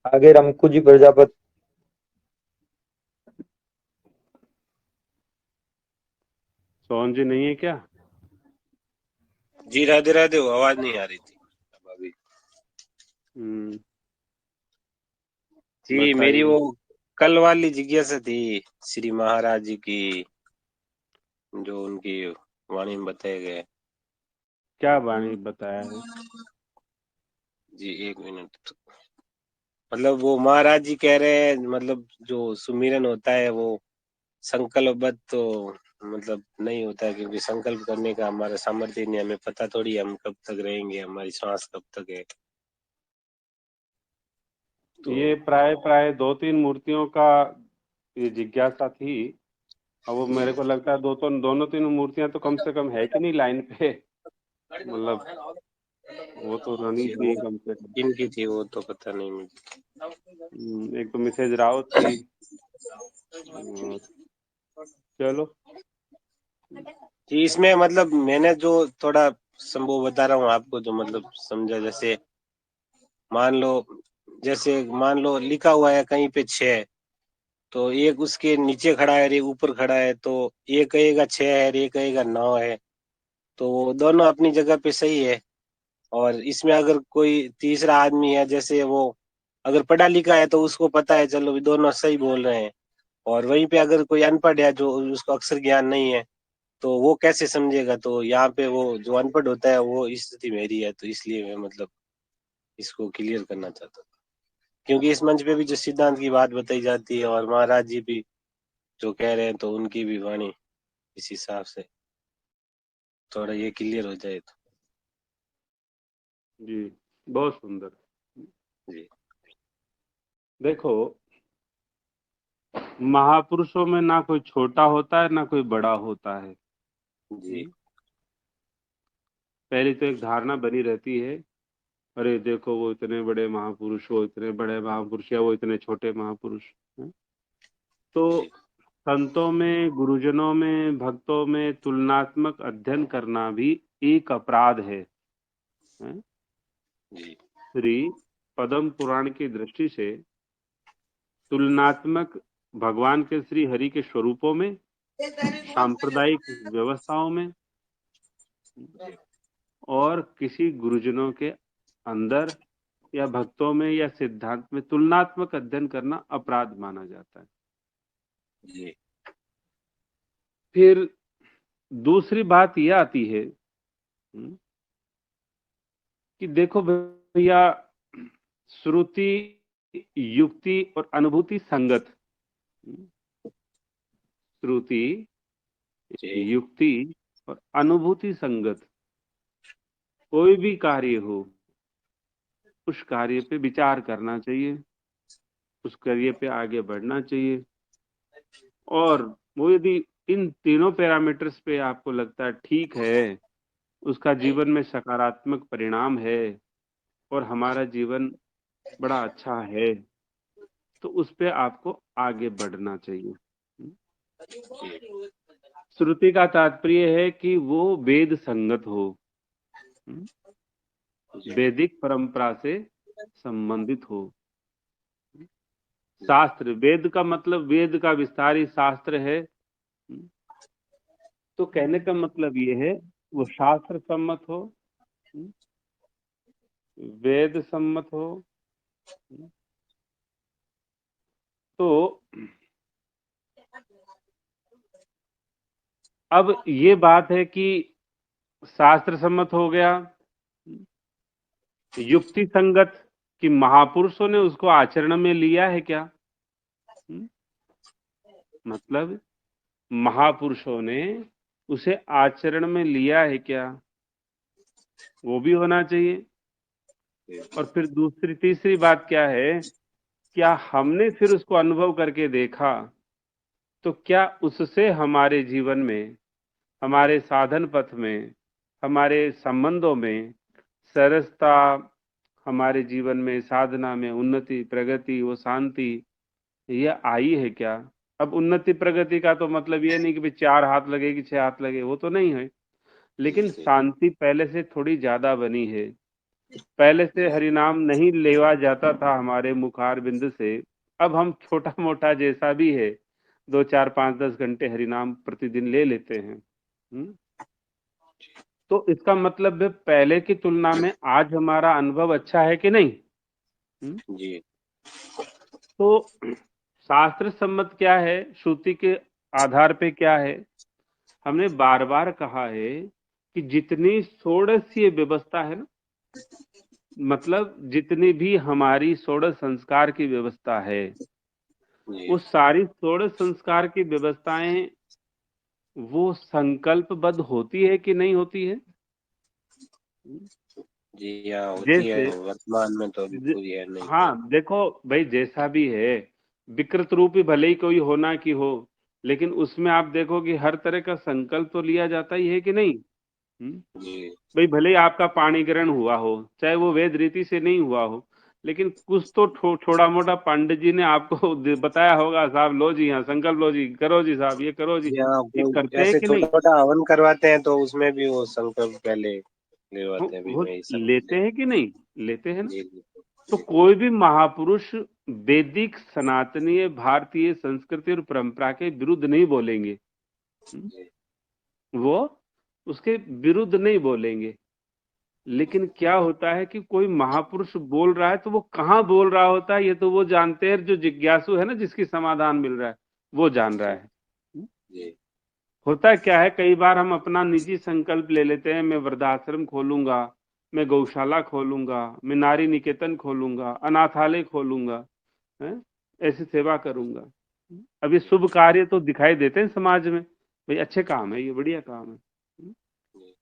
आगे रमकू जी प्रजापति। सोहन जी नहीं है क्या? जी राधे राधे, वो आवाज नहीं आ रही थी अब अभी। हम्म। जी मेरी बताइए। वो कल वाली जिज्ञासा थी श्री महाराज जी की, जो उनकी वाणी में बताए गए। क्या वाणी बताया है? जी एक मिनट। मतलब वो महाराज जी कह रहे हैं, मतलब जो सुमिरन होता है वो संकल्पबद्ध तो मतलब नहीं होता है, क्योंकि संकल्प करने का हमारा सामर्थ्य नहीं, हमें पता थोड़ी है हम कब तक रहेंगे, हमारी सांस कब तक है। तो ये प्राय प्राय 2-3 मूर्तियों का ये जिज्ञासा थी। अब वो मेरे को लगता है दोनों तीनों मूर्तियां तो कम से कम है कि नहीं लाइन पे। मतलब वो तो रनी जी थी वो कम से कम। किनकी थी वो तो पता नहीं मुझे। एक तो मिसेज राव थी। और चलो। जी इसमें मतलब मैंने जो थोड़ा संभव बता रहा हूँ आपको, जो मतलब समझा, जैसे मान लो, जैसे मान लो लिखा हुआ है कहीं पे 6, तो एक उसके नीचे खड़ा है और एक ऊपर खड़ा है, तो एक कहेगा 6 है और एक कहेगा 9 है, तो वो दोनों अपनी जगह पे सही है। और इसमें अगर कोई तीसरा आदमी है, जैसे वो अगर पढ़ा लिखा है तो उसको पता है चलो भी दोनों सही बोल रहे हैं, और वहीं पे अगर कोई अनपढ़ है जो उसको अक्षर ज्ञान नहीं है, तो वो कैसे समझेगा? तो यहाँ पे वो जो अनपढ़ होता है वो स्थिति मेरी है, तो इसलिए मैं मतलब इसको क्लियर करना चाहता था, क्योंकि इस मंच पे भी जो सिद्धांत की बात बताई जाती है और महाराज जी भी जो कह रहे हैं, तो उनकी भी वाणी इस हिसाब से थोड़ा ये क्लियर हो जाए तो। जी, बहुत सुंदर। जी देखो, महापुरुषों में ना कोई छोटा होता है ना कोई बड़ा होता है। जी पहली तो एक धारणा बनी रहती है, अरे देखो वो इतने बड़े महापुरुष, वो इतने बड़े महापुरुष, या वो इतने छोटे महापुरुष हैं? तो जी संतों में, गुरुजनों में, भक्तों में तुलनात्मक अध्ययन करना भी एक अपराध है, हैं? जी श्री पद्म पुराण की दृष्टि से तुलनात्मक भगवान के श्री हरि के स्वरूपों में, सांप्रदायिक व्यवस्थाओं में, और किसी गुरुजनों के अंदर या भक्तों में या सिद्धांत में तुलनात्मक अध्ययन करना अपराध माना जाता है। जी फिर दूसरी बात यह आती है कि देखो भैया, श्रुति, युक्ति और अनुभूति संगत। श्रुति, जी युक्ति और अनुभूति संगत कोई भी कार्य हो, उस कार्य पे विचार करना चाहिए, उस कार्य पे आगे बढ़ना चाहिए। और वो यदि इन तीनों पैरामीटर्स पे आपको लगता है ठीक है, उसका जीवन में सकारात्मक परिणाम है और हमारा जीवन बड़ा अच्छा है, तो उस पे आपको आगे बढ़ना चाहिए। श्रुति का तात्पर्य है कि वो वेद संगत हो, जी वैदिक परंपरा से संबंधित हो। शास्त्र, वेद का मतलब वेद का विस्तार ही शास्त्र है। तो कहने का मतलब ये है, वो शास्त्र सम्मत हो, वेद सम्मत हो। तो अब ये बात है कि शास्त्र सम्मत हो गया, युक्ति संगत, कि महापुरुषों ने उसको आचरण में लिया है क्या? मतलब महापुरुषों ने उसे आचरण में लिया है क्या? वो भी होना चाहिए। और फिर दूसरी तीसरी बात क्या है, क्या हमने फिर उसको अनुभव करके देखा, तो क्या उससे हमारे जीवन में, हमारे साधन पथ में, हमारे संबंधों में सरसता, हमारे जीवन में साधना में उन्नति, प्रगति, वो शांति, ये आई है क्या? अब उन्नति प्रगति का तो मतलब ये नहीं कि भाई 4 हाथ लगे कि 6 हाथ लगे, वो तो नहीं है, लेकिन जी शांति पहले से थोड़ी ज्यादा बनी है, पहले से हरिनाम नहीं लेवा जाता था हमारे मुखार बिंद से, अब हम छोटा मोटा जैसा भी है 2 4 5 10 घंटे हरिनाम प्रतिदिन ले लेते हैं। तो इसका मतलब है पहले की तुलना में आज हमारा अनुभव अच्छा है कि नहीं? जी तो शास्त्र सम्मत क्या है, श्रुति के आधार पे क्या है? हमने बार बार कहा है कि जितनी षोडशीय व्यवस्था है ना, मतलब जितनी भी हमारी षोडश संस्कार की व्यवस्था है, जी वो सारी षोडश संस्कार की व्यवस्थाएं वो संकल्पबद्ध होती है कि नहीं होती है? जी, हाँ होती है, जैसे वर्तमान में तो अभी ज, पूरी है नहीं। हाँ देखो भाई, जैसा भी है विकृत रूप ही भले ही कोई होना की हो, लेकिन उसमें आप देखो कि हर तरह का संकल्प तो लिया जाता ही है कि नहीं? जी भाई भले ही आपका पाणी ग्रहण हुआ हो, चाहे वो वेद रीति से नहीं हुआ हो, लेकिन कुछ तो छोड़ा मोटा पंडित जी ने आपको बताया होगा, साहब लो जी, यहाँ संकल्प लो जी, करो जी साहब, ये करो जी। यहाँ ये कोई करते हैं ऐसे कि छोटा नहीं? छोटा हवन करवाते हैं तो उसमें भी वो संकल्प पहले लेवाते हैं, अभी वो मैं ये समझ लेते लिया। हैं कि नहीं? लेते हैं ना? जी जी तो जी कोई भी महापुरुष वैदिक सनातनीय भारतीय संस्कृति और परंपरा के विरुद्ध नहीं बोलेंगे। हम्म? जी वो उसके विरुद्ध नहीं बोलेंगे। लेकिन क्या होता है कि कोई महापुरुष बोल रहा है तो वो कहाँ बोल रहा होता है, ये तो वो जानते हैं जो जिज्ञासु है ना, जिसकी समाधान मिल रहा है वो जान रहा जी है। जी होता क्या है, कई बार हम अपना निजी संकल्प ले लेते हैं, मैं वृद्धाश्रम खोलूंगा, मैं गौशाला खोलूंगा, मैं नारी निकेतन खोलूंगा, अनाथालय खोलूंगा, है, ऐसी सेवा करूंगा। अब ये शुभ कार्य तो दिखाई देते हैं समाज में, भाई अच्छे काम है, ये बढ़िया काम है,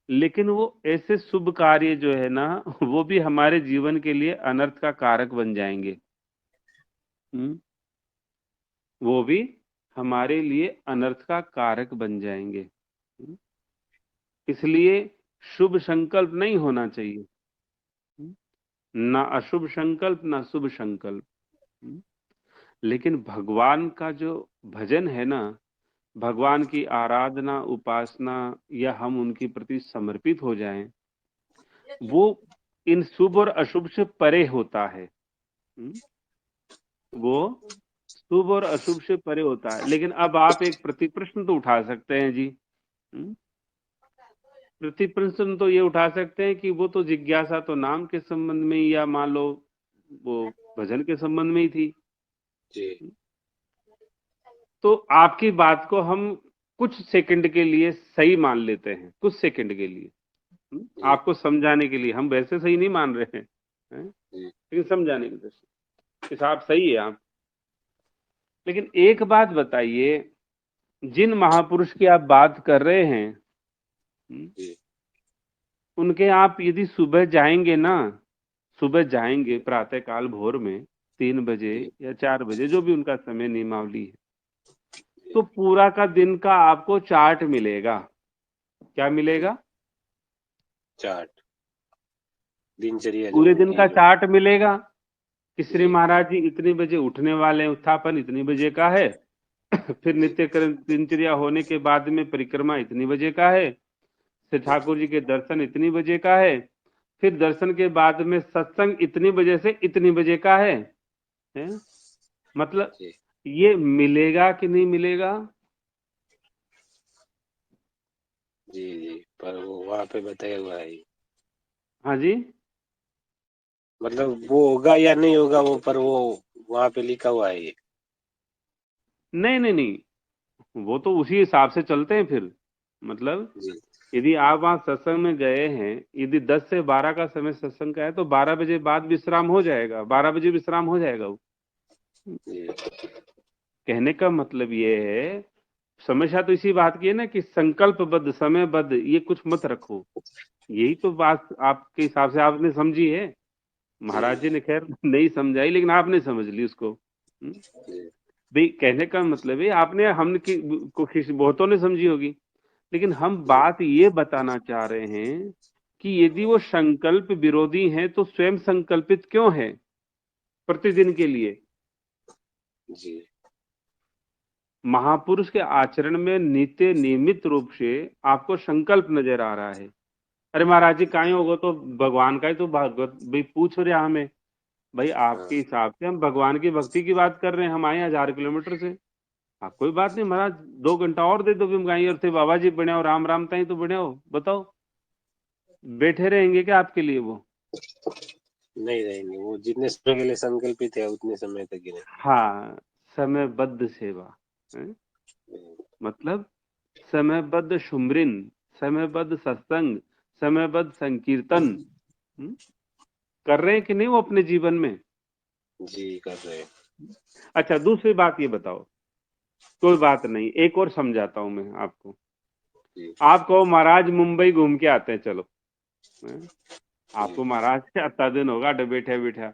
लेकिन वो ऐसे शुभ कार्य जो है ना, वो भी हमारे जीवन के लिए अनर्थ का कारक बन जाएंगे। हम्म, वो भी हमारे लिए अनर्थ का कारक बन जाएंगे। इसलिए शुभ संकल्प नहीं होना चाहिए। ना अशुभ संकल्प ना शुभ संकल्प। लेकिन भगवान का जो भजन है ना, भगवान की आराधना उपासना, या हम उनके प्रति समर्पित हो जाएं, वो इन शुभ और अशुभ से परे होता है। वो शुभ और अशुभ से परे होता है। लेकिन अब आप एक प्रति प्रश्न तो उठा सकते हैं जी। प्रति प्रश्न तो ये उठा सकते हैं कि वो तो जिज्ञासा तो नाम के संबंध में ही, या मान लो वो भजन के संबंध में ही थी। जी तो आपकी बात को हम कुछ सेकंड के लिए सही मान लेते हैं, कुछ सेकंड के लिए, जी आपको समझाने के लिए। हम वैसे सही नहीं मान रहे हैं, जी लेकिन समझाने की दृष्टि से आप सही है आप। लेकिन एक बात बताइए, जिन महापुरुष की आप बात कर रहे हैं, जी उनके आप यदि सुबह जाएंगे ना, सुबह जाएंगे प्रातः काल भोर में 3 बजे जी या 4 बजे, जो भी उनका समय नियमावली है, जी तो पूरा का दिन का आपको चार्ट मिलेगा। क्या जी मिलेगा? चार्ट, दिनचर्या जो पूरे दिन उनकी का जो। चार्ट मिलेगा कि श्री जी महाराज जी इतने बजे उठने वाले हैं, उत्थापन इतनी बजे का है। फिर जी नित्यकर्म दिनचर्या होने के बाद में परिक्रमा इतनी बजे का है, श्री जी ठाकुर जी के दर्शन इतनी बजे का है, फिर दर्शन के बाद में सत्संग इतनी बजे से इतनी बजे का है? मतलब जी ये मिलेगा कि नहीं मिलेगा? जी जी, पर वो वहाँ पे बताया हुआ है, हाँ जी। मतलब वो होगा या नहीं होगा वो, पर वो वहाँ पे लिखा हुआ है ये। नहीं नहीं नहीं, वो तो उसी हिसाब से चलते हैं फिर। मतलब जी यदि आप वहां सत्संग में गए हैं, यदि 10 से 12 का समय सत्संग का है, तो 12 बजे बाद विश्राम हो जाएगा, 12 बजे विश्राम हो जाएगा वो। जी कहने का मतलब ये है, समस्या तो इसी बात की है ना कि संकल्पबद्ध समयबद्ध ये कुछ मत रखो। यही तो बात आपके हिसाब से आपने समझी है। जी महाराज जी ने खैर नहीं समझाई, लेकिन आपने समझ ली उसको। जी भाई कहने का मतलब है, आपने हमने की कोशिश बहुतों ने समझी होगी, लेकिन हम जी बात ये बताना चाह रहे हैं कि यदि वो संकल्प विरोधी हैं तो स्वयं संकल्पित क्यों है प्रतिदिन के लिए? जी महापुरुष के आचरण में नित्य नियमित रूप से आपको संकल्प नजर आ रहा है, अरे महाराज जी काहे होगा, तो भगवान का ही तो भागवत भाई पूछ रहे हमें। भाई हाँ आपके हिसाब से हम भगवान की भक्ति की बात कर रहे हैं, हम आए 1000 किलोमीटर से। हाँ कोई बात नहीं महाराज, 2 घंटा और दे दो, हम गाई और थे बाबा जी बने हो, राम राम ताई तो बने हो, बताओ बैठे रहेंगे क्या आपके लिए वो? नहीं रहेंगे, वो जितने समय के लिए संकल्पित है उतने समय तक ही हाँ, समयबद्ध सेवा है? रहेंगे। मतलब समयबद्ध सुमरिन, समयबद्ध सत्संग, समयबद्ध संकीर्तन, हम्म? कर रहे हैं कि नहीं वो अपने जीवन में? जी कर रहे हैं। अच्छा दूसरी बात ये बताओ, कोई बात नहीं, एक और समझाता हूं मैं आपको। जी आप कहो महाराज मुंबई घूम के आते हैं चलो, हैं? जी आपको महाराज क्या दिन होगा बैठे बैठा,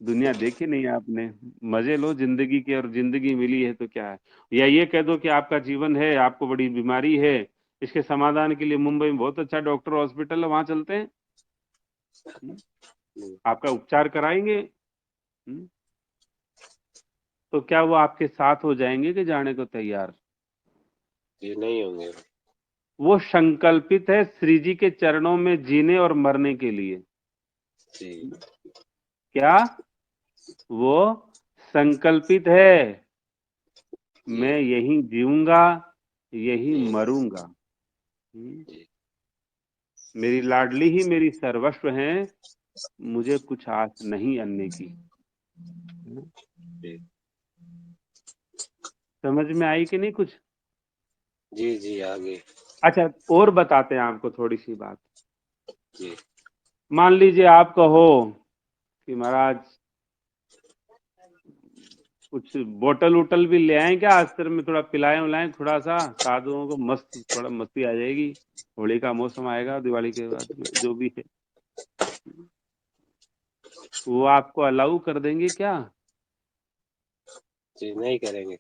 दुनिया देखी नहीं है आपने, मजे लो जिंदगी के, और जिंदगी मिली है तो क्या है। या ये कह दो कि आपका जीवन है, आपको बड़ी बीमारी है, इसके समाधान के लिए मुंबई में बहुत अच्छा डॉक्टर हॉस्पिटल है, वहां चलते हैं, हम्म? जी। आपका उपचार कराएंगे, तो क्या वो आपके साथ हो जाएंगे कि जाने को तैयार? ये नहीं होंगे। वो संकल्पित है श्री जी के चरणों में जीने और मरने के लिए। जी क्या वो संकल्पित है, जी मैं यहीं जीऊंगा, यहीं जी मरूंगा, हम्म? जी मेरी लाडली ही मेरी सर्वस्व है, मुझे कुछ आस नहीं अन्य की, जी समझ में आई कि नहीं कुछ? जी जी आगे। अच्छा और बताते हैं आपको थोड़ी सी बात। जी मान लीजिए आप कहो कि महाराज कुछ बोतल उटल भी ले आए क्या आश्रम में, थोड़ा पिलाएं उलाएं, थोड़ा सा साधुओं को, मस्त थोड़ा मस्ती आ जाएगी, होली का मौसम आएगा दिवाली के बाद में जो भी है, वो आपको अलाउ कर देंगे क्या? जी नहीं करेंगे।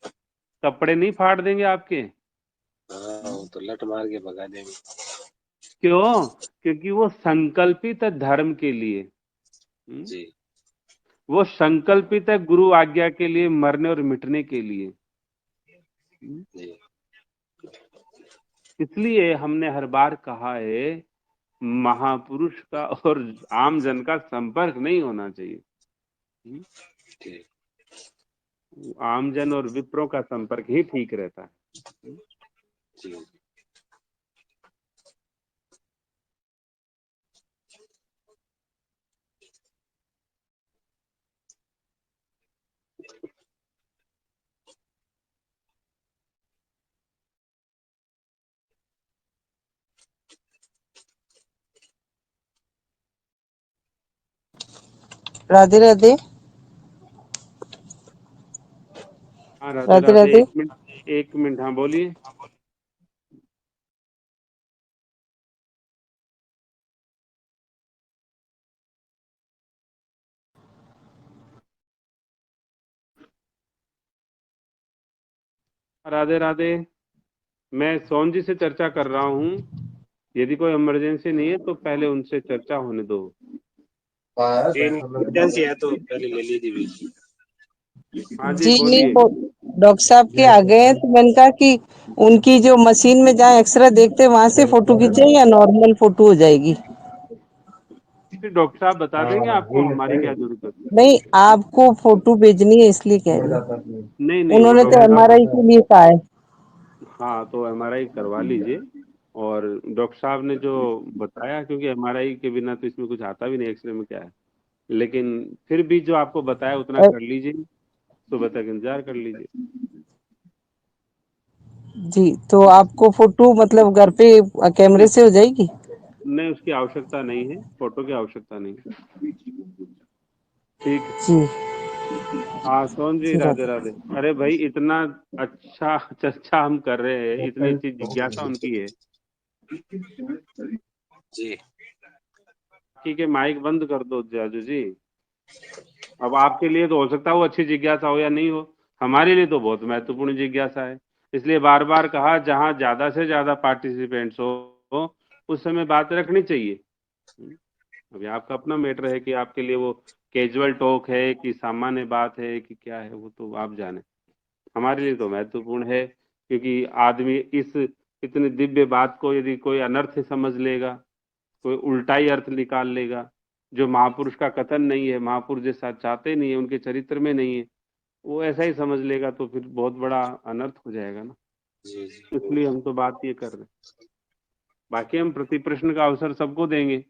कपड़े नहीं फाड़ देंगे आपके? हाँ वो तो लट मार के भगा देंगे। क्यों? क्योंकि वो संकल्पित है धर्म के लिए, जी वो संकल्पित है गुरु आज्ञा के लिए, मरने और मिटने के लिए, हम्म? जी इसलिए हमने हर बार कहा है महापुरुष का और आम जन का संपर्क नहीं होना चाहिए, हम्म? जी आमजन और विप्रों का संपर्क ही ठीक रहता है। जी राधे राधे। हाँ राधे राधे राधे, राधे। 1 मिनट, 1 मिनट, हाँ बोलिए। राधे राधे, मैं सोन जी से चर्चा कर रहा हूँ, यदि कोई इमरजेंसी नहीं है तो पहले उनसे चर्चा होने दो। इमरजेंसी है तो पहले ले लीजिए बीच। हाँ जी जी नहीं, बोलिए। वो डॉक्टर साहब के आ गए हैं, तो मैंने कहा कि उनकी जो मशीन में जहाँ एक्सरे देखते हैं वहां से फोटो खींचे या नॉर्मल फोटो हो जाएगी? फिर डॉक्टर साहब बता देंगे आपको, हमारी क्या जरूरत है। नहीं, आपको फोटो भेजनी है इसलिए कह रही हूँ। नहीं नहीं, वो उन्होंने तो डॉक्टर साहब, एमआरआई के लिए कहा है। हाँ तो एमआरआई करवा लीजिए। और डॉक्टर साहब ने जो बताया, क्योंकि एमआरआई के बिना तो इसमें कुछ आता भी नहीं, एक्सरे में क्या है, लेकिन फिर भी जो आपको बताया उतना अ, कर लीजिए, सुबह तक इंतजार कर लीजिए। जी, तो आपको फोटो मतलब घर पे कैमरे नहीं से हो जाएगी? नहीं, उसकी आवश्यकता नहीं है, फोटो की आवश्यकता नहीं है। ठीक है। जी हाँ सोन जी जी राधे राधे। राधे। अरे भाई इतना अच्छा चर्चा हम कर रहे हैं, इतनी अच्छी जिज्ञासा उनकी है। जी ठीक है, माइक बंद कर दो जाजू जी। अब आपके लिए तो हो सकता है वो अच्छी जिज्ञासा हो या नहीं हो, हमारे लिए तो बहुत महत्वपूर्ण जिज्ञासा है। इसलिए बार बार कहा, जहां ज्यादा से ज्यादा पार्टिसिपेंट्स हो उस समय बात रखनी चाहिए। अभी आपका अपना मैटर है कि आपके लिए वो कैजुअल टॉक है कि सामान्य बात है कि क्या है, वो तो आप जाने। हमारे लिए तो महत्वपूर्ण है, क्योंकि आदमी इस इतनी दिव्य बात को यदि कोई अनर्थ समझ लेगा कोई उल्टा ही अर्थ निकाल लेगा, जो महापुरुष का कथन नहीं है, महापुरुष जैसा चाहते नहीं है, उनके चरित्र में नहीं है, वो ऐसा ही समझ लेगा, तो फिर बहुत बड़ा अनर्थ हो जाएगा ना। जी जी इसलिए हम तो बात ये कर रहे हैं। बाकी हम प्रति प्रश्न का अवसर सबको देंगे,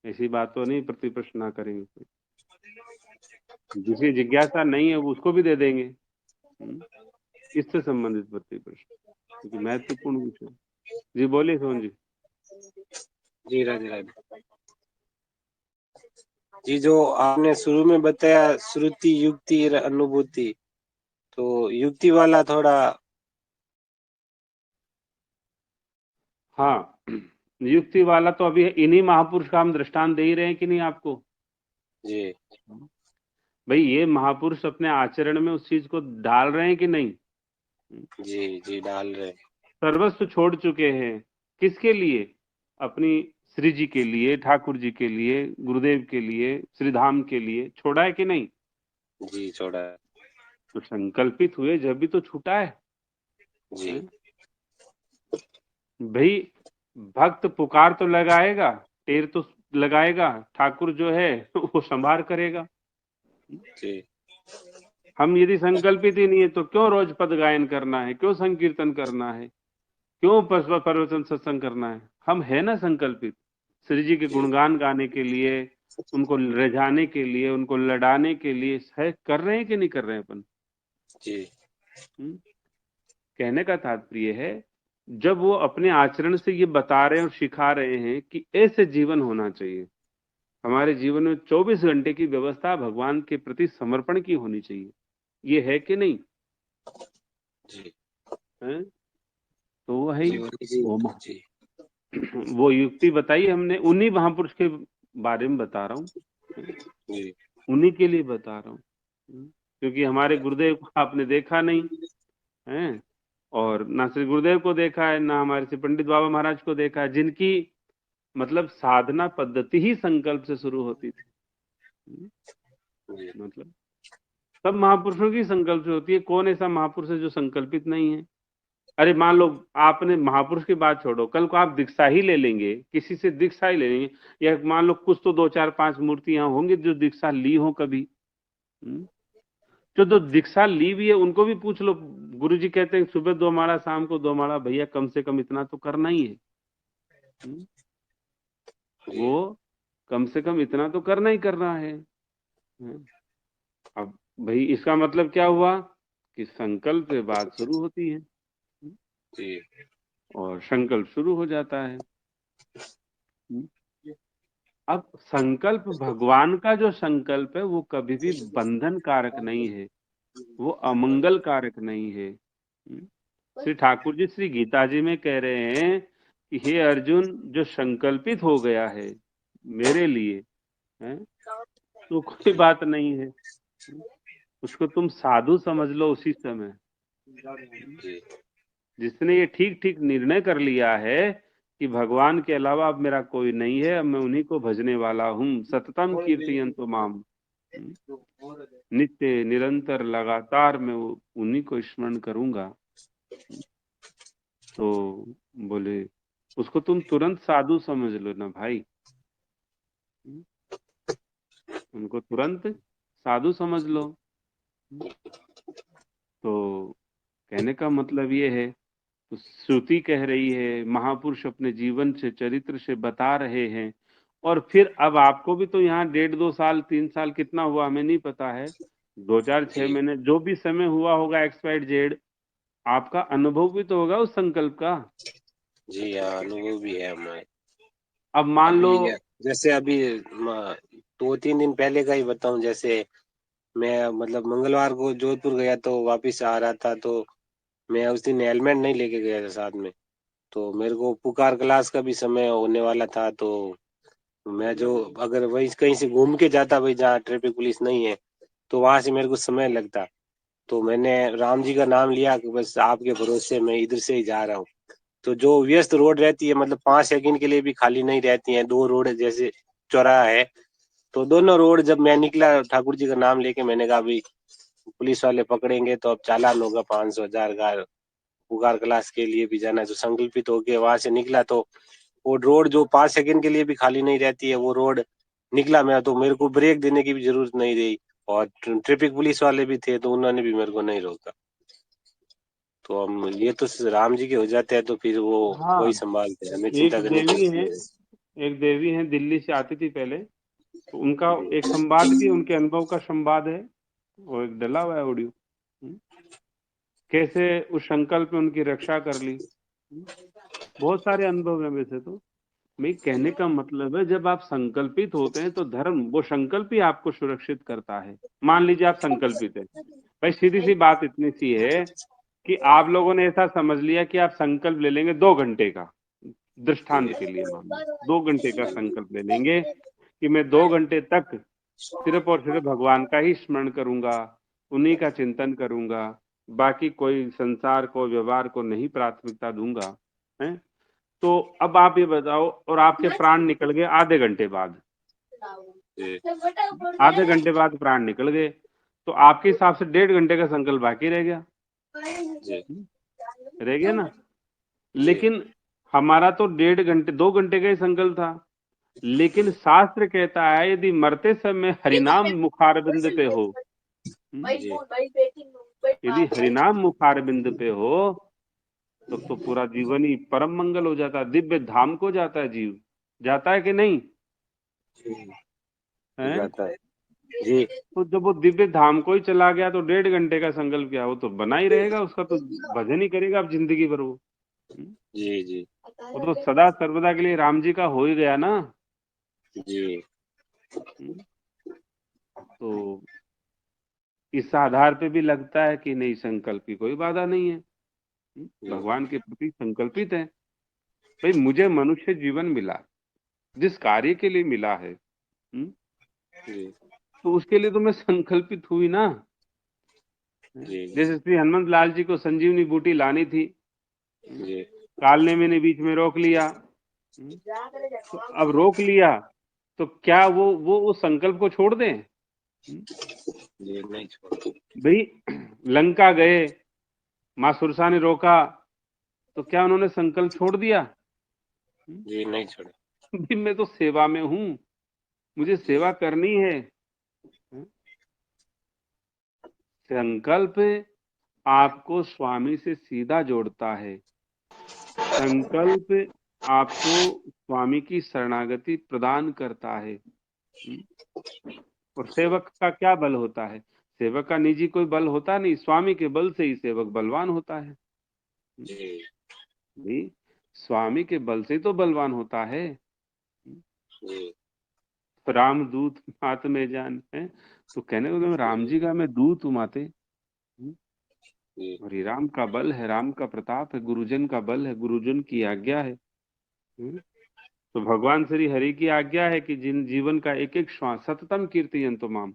ऐसी बात तो नहीं प्रति प्रश्न ना करेंगे। जिसकी जिज्ञासा नहीं है वो उसको भी दे देंगे। इससे संबंधित प्रति प्रश्न, क्योंकि महत्वपूर्ण विषय। जी बोलिए सोहन जी। जी राधे राधे जी। जो आपने शुरू में बताया श्रुति युक्ति और अनुभूति, तो युक्ति वाला थोड़ा। हाँ, युक्ति वाला तो अभी इन्हीं महापुरुष का हम दृष्टांत दे ही रहे हैं कि नहीं आपको। जी भाई ये महापुरुष अपने आचरण में उस चीज को डाल रहे हैं कि नहीं। जी जी डाल रहे। सर्वस्व छोड़ चुके हैं, किसके लिए? अपनी श्री जी के लिए, ठाकुर जी के लिए, गुरुदेव के लिए, श्रीधाम के लिए छोड़ा है कि नहीं? जी छोड़ा है। तो संकल्पित हुए जब भी तो छूटा है। जी भाई भक्त पुकार तो लगाएगा, टेर तो लगाएगा, ठाकुर जो है वो संभार करेगा। जी हम यदि संकल्पित ही नहीं है तो क्यों रोज पद गायन करना है, क्यों संकीर्तन करना है, क्यों प्रवचन सत्संग करना है? हम है ना संकल्पित श्री जी के जी गुणगान गाने के लिए, उनको रिझाने के लिए, उनको लड़ाने के लिए है, कर रहे हैं कि नहीं कर रहे हैं अपन? जी कहने का तात्पर्य है, जब वो अपने आचरण से ये बता रहे हैं और सिखा रहे हैं कि ऐसे जीवन होना चाहिए, हमारे जीवन में 24 घंटे की व्यवस्था भगवान के प्रति समर्पण की होनी चाहिए, ये है कि नहीं? जी है? तो वो है जी जी जी वो युक्ति बताई हमने, उन्हीं महापुरुष के बारे में बता रहा हूँ, जी उन्हीं के लिए बता रहा हूँ। क्योंकि हमारे गुरुदेव को आपने देखा नहीं है, और ना श्री गुरुदेव को देखा है, ना हमारे श्री पंडित बाबा महाराज को देखा है, जिनकी मतलब साधना पद्धति ही संकल्प से शुरू होती थी। मतलब सब महापुरुषों की संकल्प से होती है। कौन ऐसा महापुरुष है जो संकल्पित नहीं है? अरे मान लो आपने महापुरुष की बात छोड़ो, कल को आप दीक्षा ही ले लेंगे, किसी से दीक्षा ही ले लेंगे, या मान लो कुछ तो 2 4 5 मूर्तियां होंगी जो दीक्षा ली हो कभी। जो तो दीक्षा ली भी है उनको भी पूछ लो, गुरुजी कहते हैं सुबह 2 माला शाम को 2 माला, भैया कम से कम इतना तो करना ही है। वो कम से कम इतना तो करना ही करना है। अब भाई इसका मतलब क्या हुआ कि संकल्प से बात शुरू होती है जी और संकल्प शुरू हो जाता है। अब संकल्प भगवान का जो संकल्प है वो कभी भी बंधन कारक नहीं है, वो अमंगल कारक नहीं है। श्री ठाकुर जी श्री गीता जी में कह रहे हैं कि हे अर्जुन, जो संकल्पित हो गया है मेरे लिए है, तो कोई बात नहीं है, उसको तुम साधु समझ लो उसी समय। जिसने ये ठीक ठीक निर्णय कर लिया है कि भगवान के अलावा अब मेरा कोई नहीं है, अब मैं उन्हीं को भजने वाला हूँ, सततम कीर्तयन्तु माम, नित्य निरंतर लगातार मैं उन्हीं को स्मरण करूंगा, तो बोले उसको तुम तुरंत साधु समझ लो ना भाई, उनको तुरंत साधु समझ लो। तो कहने का मतलब ये है, तो श्रुति कह रही है, महापुरुष अपने जीवन से चरित्र से बता रहे हैं, और फिर अब आपको भी तो यहाँ 1.5 2 साल 3 साल कितना हुआ हमें नहीं पता है, 2 4 6 महीने जो भी समय हुआ होगा XYZ, आपका अनुभव भी तो होगा उस संकल्प का। जी हाँ अनुभव भी है हमारे। अब मान लो जैसे अभी 2 3 दिन पहले का ही बताऊं, जैसे मैं मतलब मंगलवार को जोधपुर गया तो वापिस आ रहा था, तो मैं उस दिन हेलमेट नहीं लेके गया था साथ में, तो मेरे को पुकार क्लास का भी समय होने वाला था, तो मैं जो अगर वही कहीं से घूम के जाता भाई जहाँ ट्रैफिक पुलिस नहीं है, तो वहां से मेरे को समय लगता, तो मैंने राम जी का नाम लिया कि बस आपके भरोसे मैं इधर से ही जा रहा हूँ। तो जो व्यस्त रोड रहती है मतलब 5 सेकंड के लिए भी खाली नहीं रहती हैं, 2 रोड जैसे चौराहा है, तो दोनों रोड जब मैं निकला ठाकुर जी का नाम लेके, मैंने कहा भाई पुलिस वाले पकड़ेंगे तो अब चालान होगा 500 1000 का, पुकार क्लास के लिए भी जाना है, तो संकल्पित होके वहां से निकला, तो वो रोड जो 5 सेकंड के लिए भी खाली नहीं रहती है, वो रोड निकला मैं तो मेरे को ब्रेक देने की भी जरूरत नहीं रही, और ट्रैफिक पुलिस वाले भी थे तो उन्होंने भी मेरे को नहीं रोका। तो हम ये तो राम जी के हो जाते हैं तो फिर वो हाँ, वही संभालते हैं, हमें एक चिंता करने की देवी जरूरत है, नहीं है। एक देवी है, दिल्ली से आती थी पहले, तो उनका एक संवाद भी, उनके अनुभव का संवाद है, वो एक डला हुआ है ऑडियो। कैसे उस संकल्प में उनकी रक्षा कर ली। बहुत सारे अनुभव है वैसे तो। मैं कहने का मतलब है, जब आप संकल्पित होते हैं तो धर्म, वो संकल्प ही आपको सुरक्षित करता है। मान लीजिए आप संकल्पित है, भाई सीधी सी बात इतनी सी है कि आप लोगों ने ऐसा समझ लिया कि आप संकल्प ले लेंगे 2 घंटे का, दृष्टांत के लिए मान लो 2 घंटे का संकल्प ले लेंगे कि मैं 2 घंटे तक सिर्फ और सिर्फ भगवान का ही स्मरण करूंगा, उन्हीं का चिंतन करूंगा, बाकी कोई संसार को, व्यवहार को नहीं प्राथमिकता दूंगा, है। तो अब आप ये बताओ, और आपके प्राण निकल गए आधे घंटे बाद, जी आधे घंटे बाद प्राण निकल गए, तो आपके हिसाब से 1.5 घंटे का संकल्प बाकी रह गया, जी रह गया ना। जी लेकिन हमारा तो 1.5 घंटे 2 घंटे का ही संकल्प था। लेकिन शास्त्र कहता है, यदि मरते समय हरिनाम मुखारबिंद पे हो, जी यदि हरिनाम मुखारबिंद पे हो, तो पूरा जीवन ही परम मंगल हो जाता है, दिव्य धाम को जाता है जीव, जाता है कि नहीं, है। जाता है जी तो जब वो दिव्य धाम को ही चला गया तो 1.5 घंटे का संकल्प क्या, वो तो बना ही रहेगा, उसका तो भजन ही करेगा आप जिंदगी भर वो। जी जी वो तो सदा सर्वदा के लिए राम जी का हो ही गया ना। जी हम्म, तो इस आधार पे भी लगता है कि नहीं, संकल्प की कोई बाधा नहीं है। भगवान के प्रति संकल्पित है। भाई मुझे मनुष्य जीवन मिला, जिस कार्य के लिए मिला है, जी तो उसके लिए तो मैं संकल्पित हुई ना। जी जैसे श्री हनुमंत लाल जी को संजीवनी बूटी लानी थी, जी काल ने मैंने बीच में रोक लिया। तो अब रोक लिया, तो क्या वो संकल्प को छोड़ दें? जी नहीं छोड़ भाई लंका गए, माँ सुरसा ने रोका, तो क्या उन्होंने संकल्प छोड़ दिया? जी नहीं छोड़े भाई मैं तो सेवा में हूं, मुझे सेवा करनी है। संकल्प आपको स्वामी से सीधा जोड़ता है। संकल्प आपको स्वामी की शरणागति प्रदान करता है। और सेवक का क्या बल होता है? सेवक का निजी कोई बल होता नहीं, स्वामी के बल से ही सेवक बलवान होता है। जी जी, स्वामी के बल से तो बलवान होता है। जी राम दूत मात में जान है, तो कहने को मैं राम जी का मैं दूत हूँ माते। जी और ये राम का बल है, राम का प्रताप है, गुरुजन का बल है, गुरुजन की आज्ञा है। तो भगवान श्री हरि की आज्ञा है कि जिन जीवन का एक एक श्वास सततम कीर्तयन्तु माम,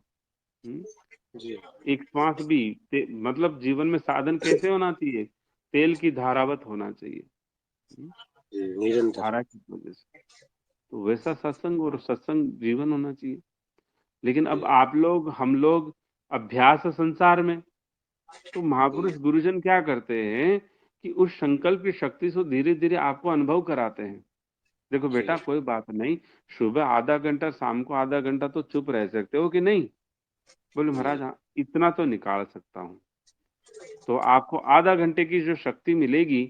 जी एक श्वास भी मतलब जीवन में साधन कैसे होना चाहिए? तेल की धारावत होना चाहिए, निरंतर धारा की वजह से। तो वैसा सत्संग और सत्संग जीवन होना चाहिए। लेकिन अब आप लोग, हम लोग अभ्यास संसार में, तो महापुरुष गुरुजन क्या करते हैं कि उस संकल्प की शक्ति से धीरे धीरे आपको अनुभव कराते हैं। देखो बेटा, कोई बात नहीं, सुबह आधा घंटा, शाम को आधा घंटा तो चुप रह सकते हो कि नहीं? बोले महाराज हाँ, इतना तो निकाल सकता हूँ। तो आपको आधा घंटे की जो शक्ति मिलेगी,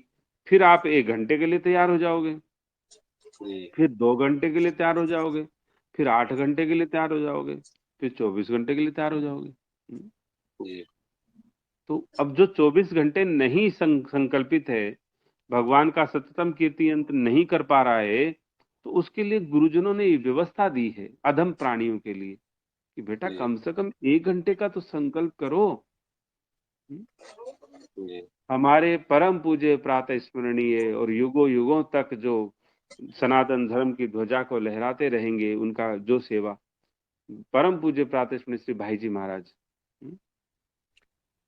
फिर आप 1 घंटे के लिए तैयार हो जाओगे, फिर 2 घंटे के लिए तैयार हो जाओगे, फिर 8 घंटे के लिए तैयार हो जाओगे, फिर 24 घंटे के लिए तैयार हो जाओगे। जी तो अब जो 24 घंटे नहीं संकल्पित है, भगवान का सततम कीर्तन नहीं कर पा रहा है, तो उसके लिए गुरुजनों ने ये व्यवस्था दी है अधम प्राणियों के लिए कि बेटा कम से कम 1 घंटे का तो संकल्प करो। जी हमारे परम पूज्य प्रातः स्मरणीय और युगों युगों तक जो सनातन धर्म की ध्वजा को लहराते रहेंगे, उनका जो सेवा, परम पूज्य प्रातः स्मरणीय श्री भाई जी महाराज।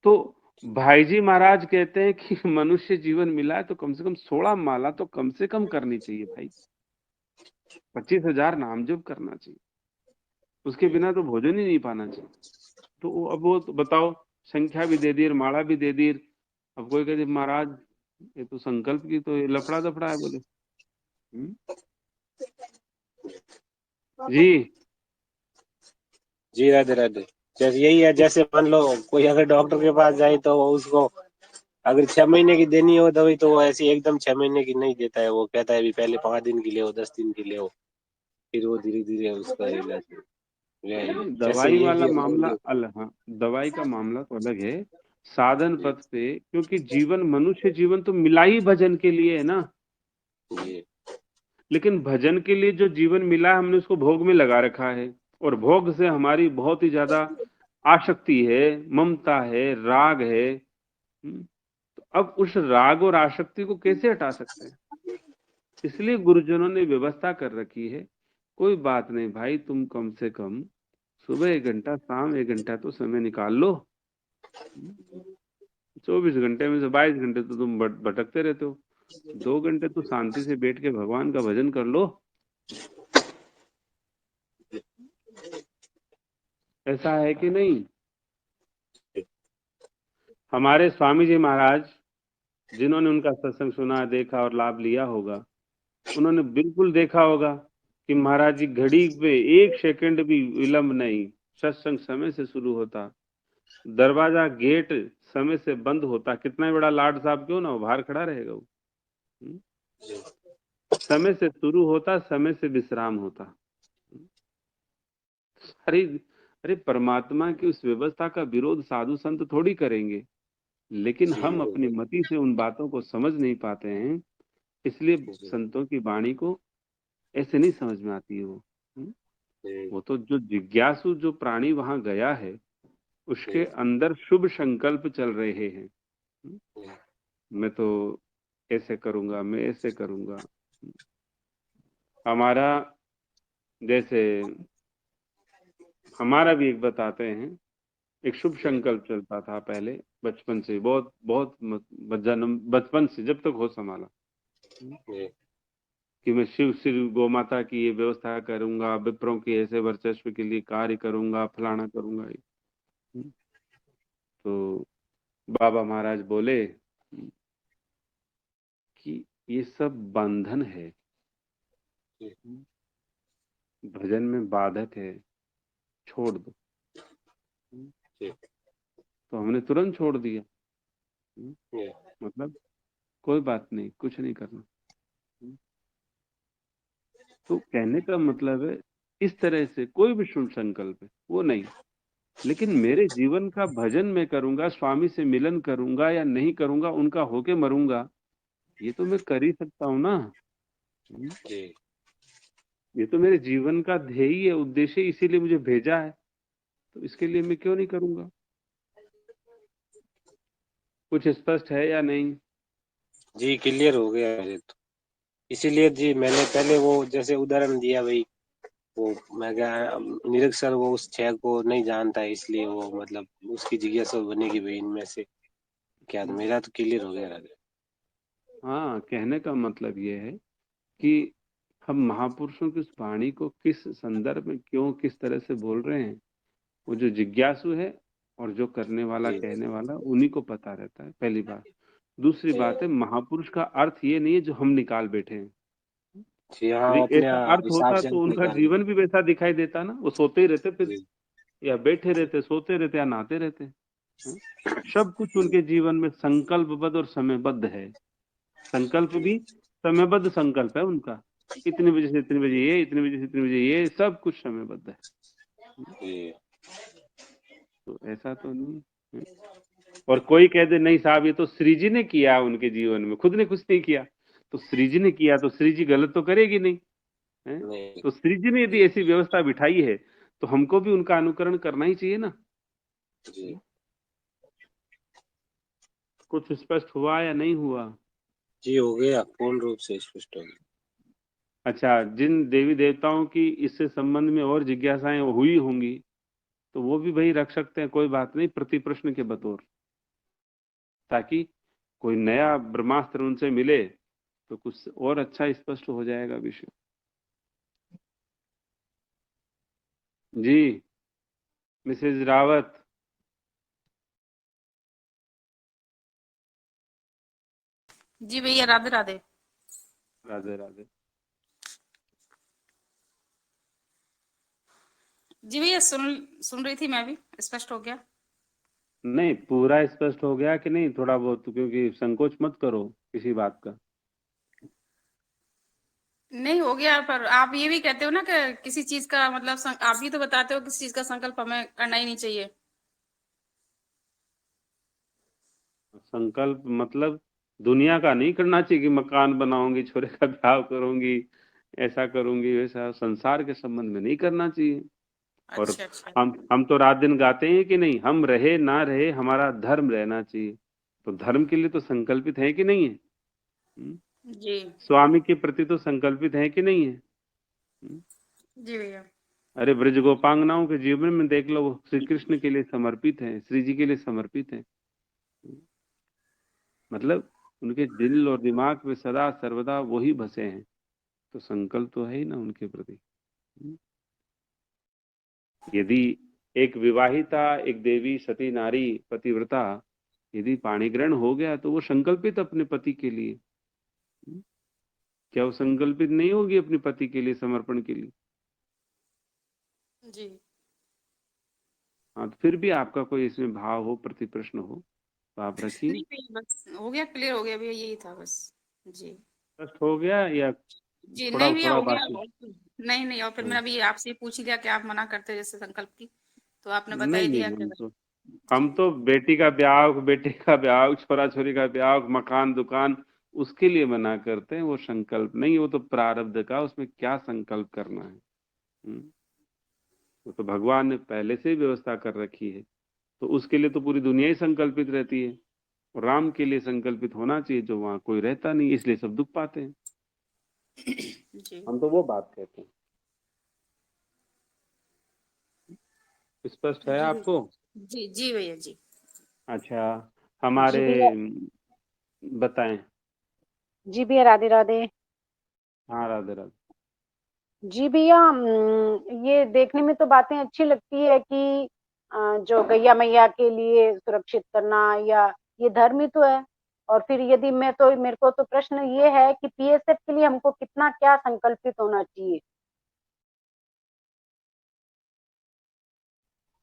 तो भाई जी महाराज कहते हैं कि मनुष्य जीवन मिला है तो कम से कम 16 माला तो कम से कम करनी चाहिए भाई, 25,000 नाम जप करना चाहिए, उसके बिना तो भोजन ही नहीं पाना चाहिए। तो अब वो तो बताओ, संख्या भी दे दी, माला भी दे दी, अब कोई कहते महाराज ये तो संकल्प की तो ये लफड़ा दफड़ा है, बोले जी जी राधे राधे। जैसे यही है, जैसे मान लो कोई अगर डॉक्टर के पास जाए तो वो उसको अगर 6 महीने की देनी हो दवाई तो वो ऐसी एकदम 6 महीने की नहीं देता है, वो कहता है अभी पहले 5 दिन की ले 10 दिन की ले, फिर वो धीरे धीरे उसका इलाज नहीं, जैसे दवाई ये वाला भी मामला अलग। हाँ, दवाई का मामला तो अलग है। साधन पथ पे, क्योंकि जीवन, मनुष्य जीवन तो मिला ही भजन के लिए है ना। जी लेकिन भजन के लिए जो जीवन मिला है, हमने उसको भोग में लगा रखा है, और भोग से हमारी बहुत ही ज्यादा आसक्ति है, ममता है, राग है। तो अब उस राग और आसक्ति को कैसे हटा सकते हैं? इसलिए गुरुजनों ने व्यवस्था कर रखी है, कोई बात नहीं भाई, तुम कम से कम सुबह 1 घंटा, शाम 1 घंटा तो समय निकाल लो। 24 घंटे में से 22 घंटे तो तुम भटकते रहते हो। 2 घंटे तो शांति से बैठ के भगवान का भजन कर लो। ऐसा है कि नहीं? हमारे स्वामी जी महाराज, जिन्होंने उनका सत्संग सुना, देखा और लाभ लिया होगा, उन्होंने बिल्कुल देखा होगा कि महाराज जी घड़ी पे 1 सेकंड भी विलंब नहीं, सत्संग समय से शुरू होता, दरवाजा गेट समय से बंद होता। कितना ही बड़ा लाड साहब क्यों ना हो, बाहर खड़ा रहेगा वो। हम्म? समय से शुरू होता, समय से विश्राम होता। अरे अरे, परमात्मा की उस व्यवस्था का विरोध साधु संत थोड़ी करेंगे, लेकिन हम अपनी मति से उन बातों को समझ नहीं पाते हैं, इसलिए संतों की वाणी को ऐसे नहीं समझ में आती है वो। वो तो जो जिज्ञासु जो प्राणी वहां गया है, उसके अंदर शुभ संकल्प चल रहे हैं। मैं तो ऐसे करूंगा, मैं ऐसे करूंगा। हमारा, जैसे हमारा भी एक बताते हैं, एक शुभ संकल्प चलता था पहले, बचपन से, बहुत बहुत जन्म, बचपन से जब तक होश संभाला, कि मैं शिव श्री गौ माता की ये व्यवस्था करूंगा, विप्रों के ऐसे वर्चस्व के लिए कार्य करूंगा, फलाना करूंगा। तो बाबा महाराज बोले कि ये सब बंधन है, भजन में बाधक है, छोड़ दो। तो हमने तुरंत छोड़ दिया। मतलब कोई बात नहीं, कुछ नहीं करना। तो कहने का मतलब है, इस तरह से कोई भी शुभ संकल्प है वो नहीं, लेकिन मेरे जीवन का भजन मैं करूंगा, स्वामी से मिलन करूंगा या नहीं करूंगा, उनका होके मरूंगा, ये तो मैं कर ही सकता हूं ना। ये तो मेरे जीवन का ध्येय है, उद्देश्य है, इसीलिए मुझे भेजा है, तो इसके लिए मैं क्यों नहीं करूंगा? कुछ स्पष्ट है या नहीं? जी क्लियर हो गया है तो। इसीलिए जी मैंने पहले वो जैसे उदाहरण दिया भाई, वो मैं क्या, निरक्षर वो उस 6 को नहीं जानता है, इसलिए वो मतलब उसकी जिज्ञासा बनेगी भाई इनमें से क्या। तो मेरा तो क्लियर हो गया राधे। हाँ, कहने का मतलब ये है कि हम महापुरुषों की उस वाणी को किस संदर्भ में, क्यों, किस तरह से बोल रहे हैं, वो जो जिज्ञासु है और जो करने वाला, जी कहने वाला, उन्हीं को पता रहता है, पहली बात। दूसरी बात है, महापुरुष का अर्थ ये नहीं है जो हम निकाल बैठे हैं। जी हाँ, यदि अपने ऐसा अर्थ हिसाब होता से तो अपने उनका कार्य। जीवन भी वैसा दिखाई देता ना, वो सोते ही रहते फिर, जी या बैठे रहते, सोते रहते, या नहाते रहते। सब कुछ उनके जीवन में संकल्पबद्ध और समयबद्ध है। संकल्प भी समयबद्ध संकल्प है उनका, इतने बजे से इतने बजे ये, इतने बजे से इतने बजे ये, सब कुछ समयबद्ध है। जी तो ऐसा तो नहीं है। और कोई कह दे नहीं साहब ये तो श्री जी ने किया उनके जीवन में, खुद ने कुछ नहीं किया, तो श्री जी ने किया तो श्री जी गलत तो करेगी नहीं है? नहीं तो श्री जी ने यदि ऐसी व्यवस्था बिठाई है, तो हमको भी उनका अनुकरण करना ही चाहिए ना। जी कुछ स्पष्ट हुआ या नहीं हुआ? जी हो गया, पूर्ण रूप से स्पष्ट हो गया। अच्छा, जिन देवी देवताओं की इससे संबंध में और जिज्ञासाएं हुई होंगी, तो वो भी भाई रख सकते हैं, कोई बात नहीं, प्रति प्रश्न के बतौर, ताकि कोई नया ब्रह्मास्त्र उनसे मिले तो कुछ और अच्छा स्पष्ट हो जाएगा विषय। जी मिसेज रावत। जी भैया, राधे राधे। राधे राधे। जी भैया सुन रही थी मैं भी। स्पष्ट हो गया? नहीं, पूरा स्पष्ट हो गया कि नहीं? थोड़ा बहुत, क्योंकि संकोच मत करो किसी बात का। नहीं हो गया, पर आप ये भी कहते हो ना कि किसी चीज का मतलब आप भी तो बताते हो किसी चीज का संकल्प हमें करना ही नहीं चाहिए। संकल्प मतलब दुनिया का नहीं करना चाहिए कि मकान बनाऊंगी, छोरे का ब्याह करूंगी, ऐसा करूंगी, वैसा। संसार के संबंध में नहीं करना चाहिए। और अच्छा अच्छा। हम तो रात दिन गाते हैं कि नहीं, हम रहे ना रहे हमारा धर्म रहना चाहिए। तो धर्म के लिए तो संकल्पित है कि नहीं है? हम्म? जी स्वामी के प्रति तो संकल्पित है कि नहीं है? जी भैया। अरे ब्रज गोपांगनाओं के जीवन में देख लो, वो श्री कृष्ण के लिए समर्पित है, श्री जी के लिए समर्पित है। मतलब उनके दिल और दिमाग में सदा सर्वदा वही बसे हैं। तो संकल्प तो है ही ना उनके प्रति। यदि एक विवाहिता, एक देवी सती नारी पतिव्रता यदि पाणी ग्रहण हो गया तो वो संकल्पित अपने पति के लिए। क्या वो संकल्पित नहीं होगी अपने पति के लिए समर्पण के लिए? जी हाँ, तो फिर भी आपका कोई इसमें भाव हो, प्रति प्रश्न हो तो आप रखिए। नहीं भैया, बस हो गया, क्लियर हो गया भैया, यही था बस। जी स्पष्ट हो गया या जी। थोड़ा नहीं भैया थोड़ा हो गया। बाकी? नहीं नहीं, और फिर हाँ। मैं अभी आपसे ही पूछ ही लिया कि आप मना करते हो जैसे संकल्प की, तो आपने बता नहीं ही नहीं, दिया कि हम जी तो बेटी का ब्याह, बेटे का ब्याह, छोरा छोरी का ब्याह, मकान दुकान, उसके लिए मना करते हैं। वो संकल्प नहीं, वो तो प्रारब्ध का, उसमें क्या संकल्प करना है। वो तो भगवान ने पहले से ही व्यवस्था कर रखी है। तो उसके लिए तो पूरी दुनिया ही संकल्पित रहती है। और राम के लिए संकल्पित होना चाहिए, जो वहां कोई रहता नहीं, इसलिए सब दुख पाते हैं। जी हम तो वो बात कहते हैं। स्पष्ट है जी आपको? जी जी भैया जी। अच्छा, जी हमारे भैया। बताएं। जी भैया, राधे राधे। हाँ, राधे राधे। जी भैया, ये देखने में तो बातें अच्छी लगती है कि जो गैया मैया के लिए सुरक्षित करना, या ये धर्म ही तो है। और फिर यदि मेरे को तो प्रश्न ये है कि पीएसएफ के लिए हमको कितना क्या संकल्पित होना चाहिए?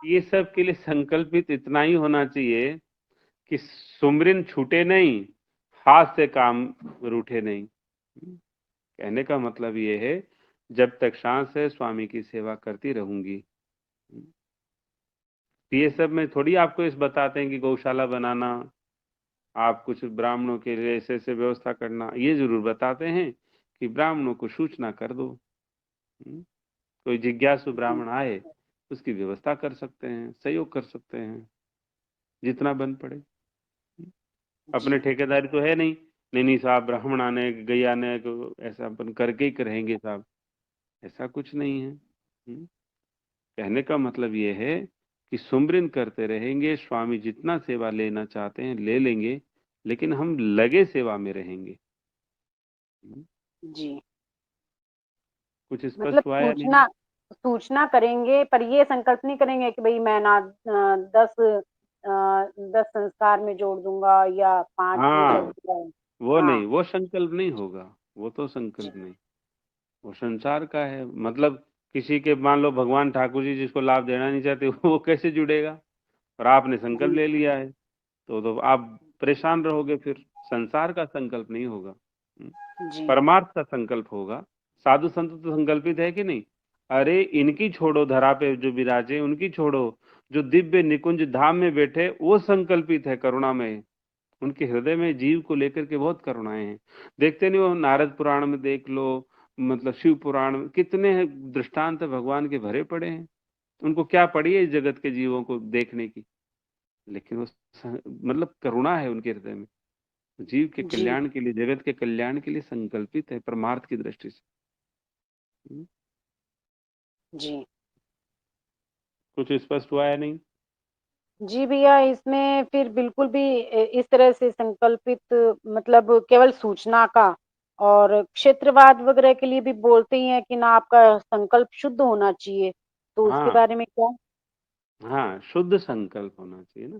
ये सब के लिए संकल्पित इतना ही होना चाहिए कि सुमरिन छूटे नहीं, हाथ से काम रूठे नहीं। कहने का मतलब ये है, जब तक सांस है स्वामी की सेवा करती रहूंगी। ये सब में थोड़ी आपको इस बताते हैं कि गौशाला बनाना, आप कुछ ब्राह्मणों के लिए ऐसे ऐसे व्यवस्था करना। ये जरूर बताते हैं कि ब्राह्मणों को सूचना कर दो। कोई जिज्ञासु जी ब्राह्मण आए, उसकी व्यवस्था कर सकते हैं, सहयोग कर सकते हैं, जितना बन पड़े। जी अपने ठेकेदारी तो है नहीं, नहीं नहीं साहब, ब्राह्मण आने गई आने को ऐसा अपन करके ही रहेंगे साहब, ऐसा कुछ नहीं है। कहने का मतलब ये है कि सुमरिन करते रहेंगे, स्वामी जितना सेवा लेना चाहते हैं ले लेंगे, लेकिन हम लगे सेवा में रहेंगे। जी। कुछ मतलब स्पष्ट हुआ या नहीं? सूचना सूचना करेंगे, पर ये संकल्प नहीं करेंगे कि भाई मैं ना 10 संस्कार में जोड़ दूंगा या 5 में कर हाँ, वो दूंगा। हाँ नहीं, वो संकल्प नहीं होगा। वो तो जी संकल्प नहीं, वो संसार का है। मतलब किसी के, मान लो भगवान ठाकुर जी जिसको लाभ देना नहीं चाहते वो कैसे जुड़ेगा? और आपने संकल्प जी ले लिया है तो आप परेशान रहोगे फिर। संसार का संकल्प नहीं होगा, जी परमार्थ का संकल्प होगा। साधु संत तो संकल्पित है कि नहीं? अरे इनकी छोड़ो, धरा पे जो विराजे उनकी छोड़ो, जो दिव्य निकुंज धाम में बैठे वो संकल्पित है, करुणा में। उनके हृदय में जीव को लेकर के बहुत करुणाएं हैं। देखते नहीं, वो नारद पुराण में देख लो, मतलब शिव पुराण में कितने दृष्टांत भगवान के भरे पड़े हैं। उनको क्या पड़ी है इस जगत के जीवों को देखने की? लेकिन वो मतलब करुणा है उनके हृदय में, जीव के जी कल्याण के लिए, जगत के कल्याण के लिए संकल्पित है, परमार्थ की दृष्टि से। जी कुछ स्पष्ट हुआ है नहीं? जी भैया, इसमें फिर बिल्कुल भी इस तरह से संकल्पित, मतलब केवल सूचना का, और क्षेत्रवाद वगैरह के लिए भी बोलते ही हैं कि ना आपका संकल्प शुद्ध होना चाहिए, तो उसके हाँ बारे में क्या? हाँ, शुद्ध संकल्प होना चाहिए ना।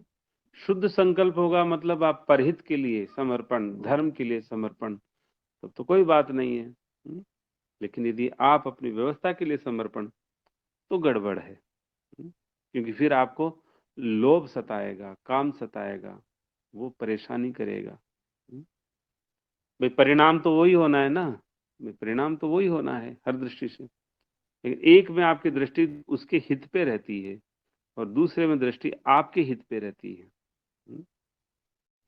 शुद्ध संकल्प होगा मतलब आप परहित के लिए समर्पण, धर्म के लिए समर्पण, तब तो कोई बात नहीं है। लेकिन यदि आप अपनी व्यवस्था के लिए समर्पण, तो गड़बड़ है। क्योंकि फिर आपको लोभ सताएगा, काम सताएगा, वो परेशानी करेगा। भाई परिणाम तो वही होना है ना, भाई परिणाम तो वही होना है हर दृष्टि से। लेकिन एक में आपकी दृष्टि उसके हित पे रहती है और दूसरे में दृष्टि आपके हित पे रहती है।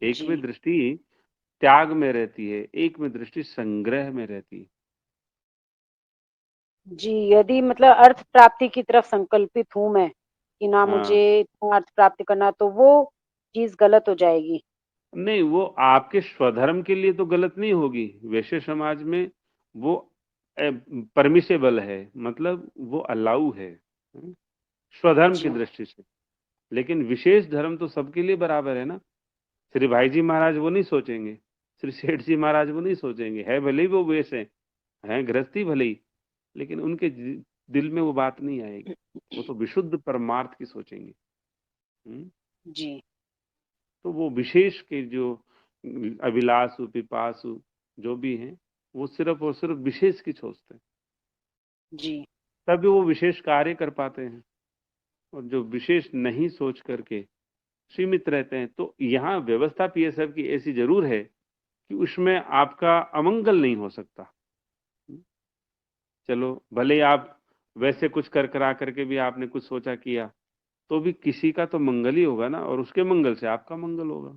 एक में जी दृष्टि त्याग में रहती है, एक में दृष्टि संग्रह में रहती है। जी, यदि मतलब अर्थ प्राप्ति की तरफ संकल्पित हूँ मैं कि ना हाँ, मुझे इतना अर्थ प्राप्त करना, तो वो चीज गलत हो जाएगी। नहीं वो आपके स्वधर्म के लिए तो गलत नहीं होगी। वैश्य समाज में वो परमिसेबल है, मतलब वो अलाउ है, स्वधर्म की जी दृष्टि से। लेकिन विशेष धर्म तो सबके लिए बराबर है ना। श्री भाई जी महाराज वो नहीं सोचेंगे, श्री सेठ जी महाराज वो नहीं सोचेंगे, है भले ही वो वैसे हैं गृहस्थी भले ही, लेकिन उनके दिल में वो बात नहीं आएगी। वो तो विशुद्ध परमार्थ की सोचेंगे। हम्म? जी तो वो विशेष के जो अभिलाषु पिपासु जो भी हैं, वो सिर्फ और सिर्फ विशेष की सोचते हैं, जी तभी वो विशेष कार्य कर पाते हैं। और जो विशेष नहीं सोच करके सीमित रहते हैं, तो यहाँ व्यवस्था पीएसएफ की ऐसी जरूर है कि उसमें आपका अमंगल नहीं हो सकता। चलो भले ही आप वैसे कुछ कर करा करके भी आपने कुछ सोचा किया, तो भी किसी का तो मंगल ही होगा ना, और उसके मंगल से आपका मंगल होगा।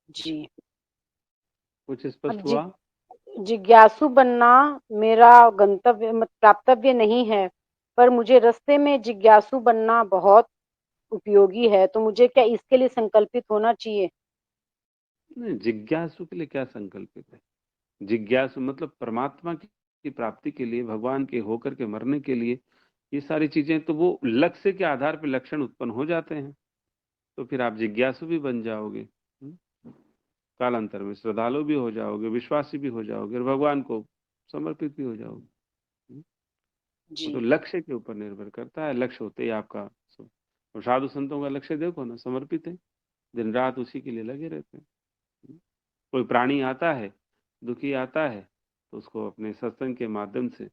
जी। कुछ अब स्पष्ट हुआ? जिज्ञासु बनना मेरा गंतव्य प्राप्तव्य नहीं है, पर मुझे रास्ते में जिज्ञासु बनना बहुत उपयोगी है, तो मुझे क्या इसके लिए संकल्पित होना चाहिए? नहीं, जिज्ञासु के लिए क्या संकल्पित है? जिज्ञासु मतलब परमात्मा की प्राप्ति के लिए, भगवान के होकर के मरने के लिए, ये सारी चीजें तो वो लक्ष्य के आधार पर लक्षण उत्पन्न हो जाते हैं। तो फिर आप जिज्ञासु भी बन जाओगे, कालांतर में श्रद्धालु भी हो जाओगे, विश्वासी भी हो जाओगे, और भगवान को समर्पित भी हो जाओगे। वो तो जी लक्ष्य के ऊपर निर्भर करता है। लक्ष्य होते ही आपका और साधु संतों का लक्ष्य देखो ना, समर्पित है, दिन रात उसी के लिए लगे रहते हैं। कोई प्राणी आता है, दुखी आता है, तो उसको अपने सत्संग के माध्यम से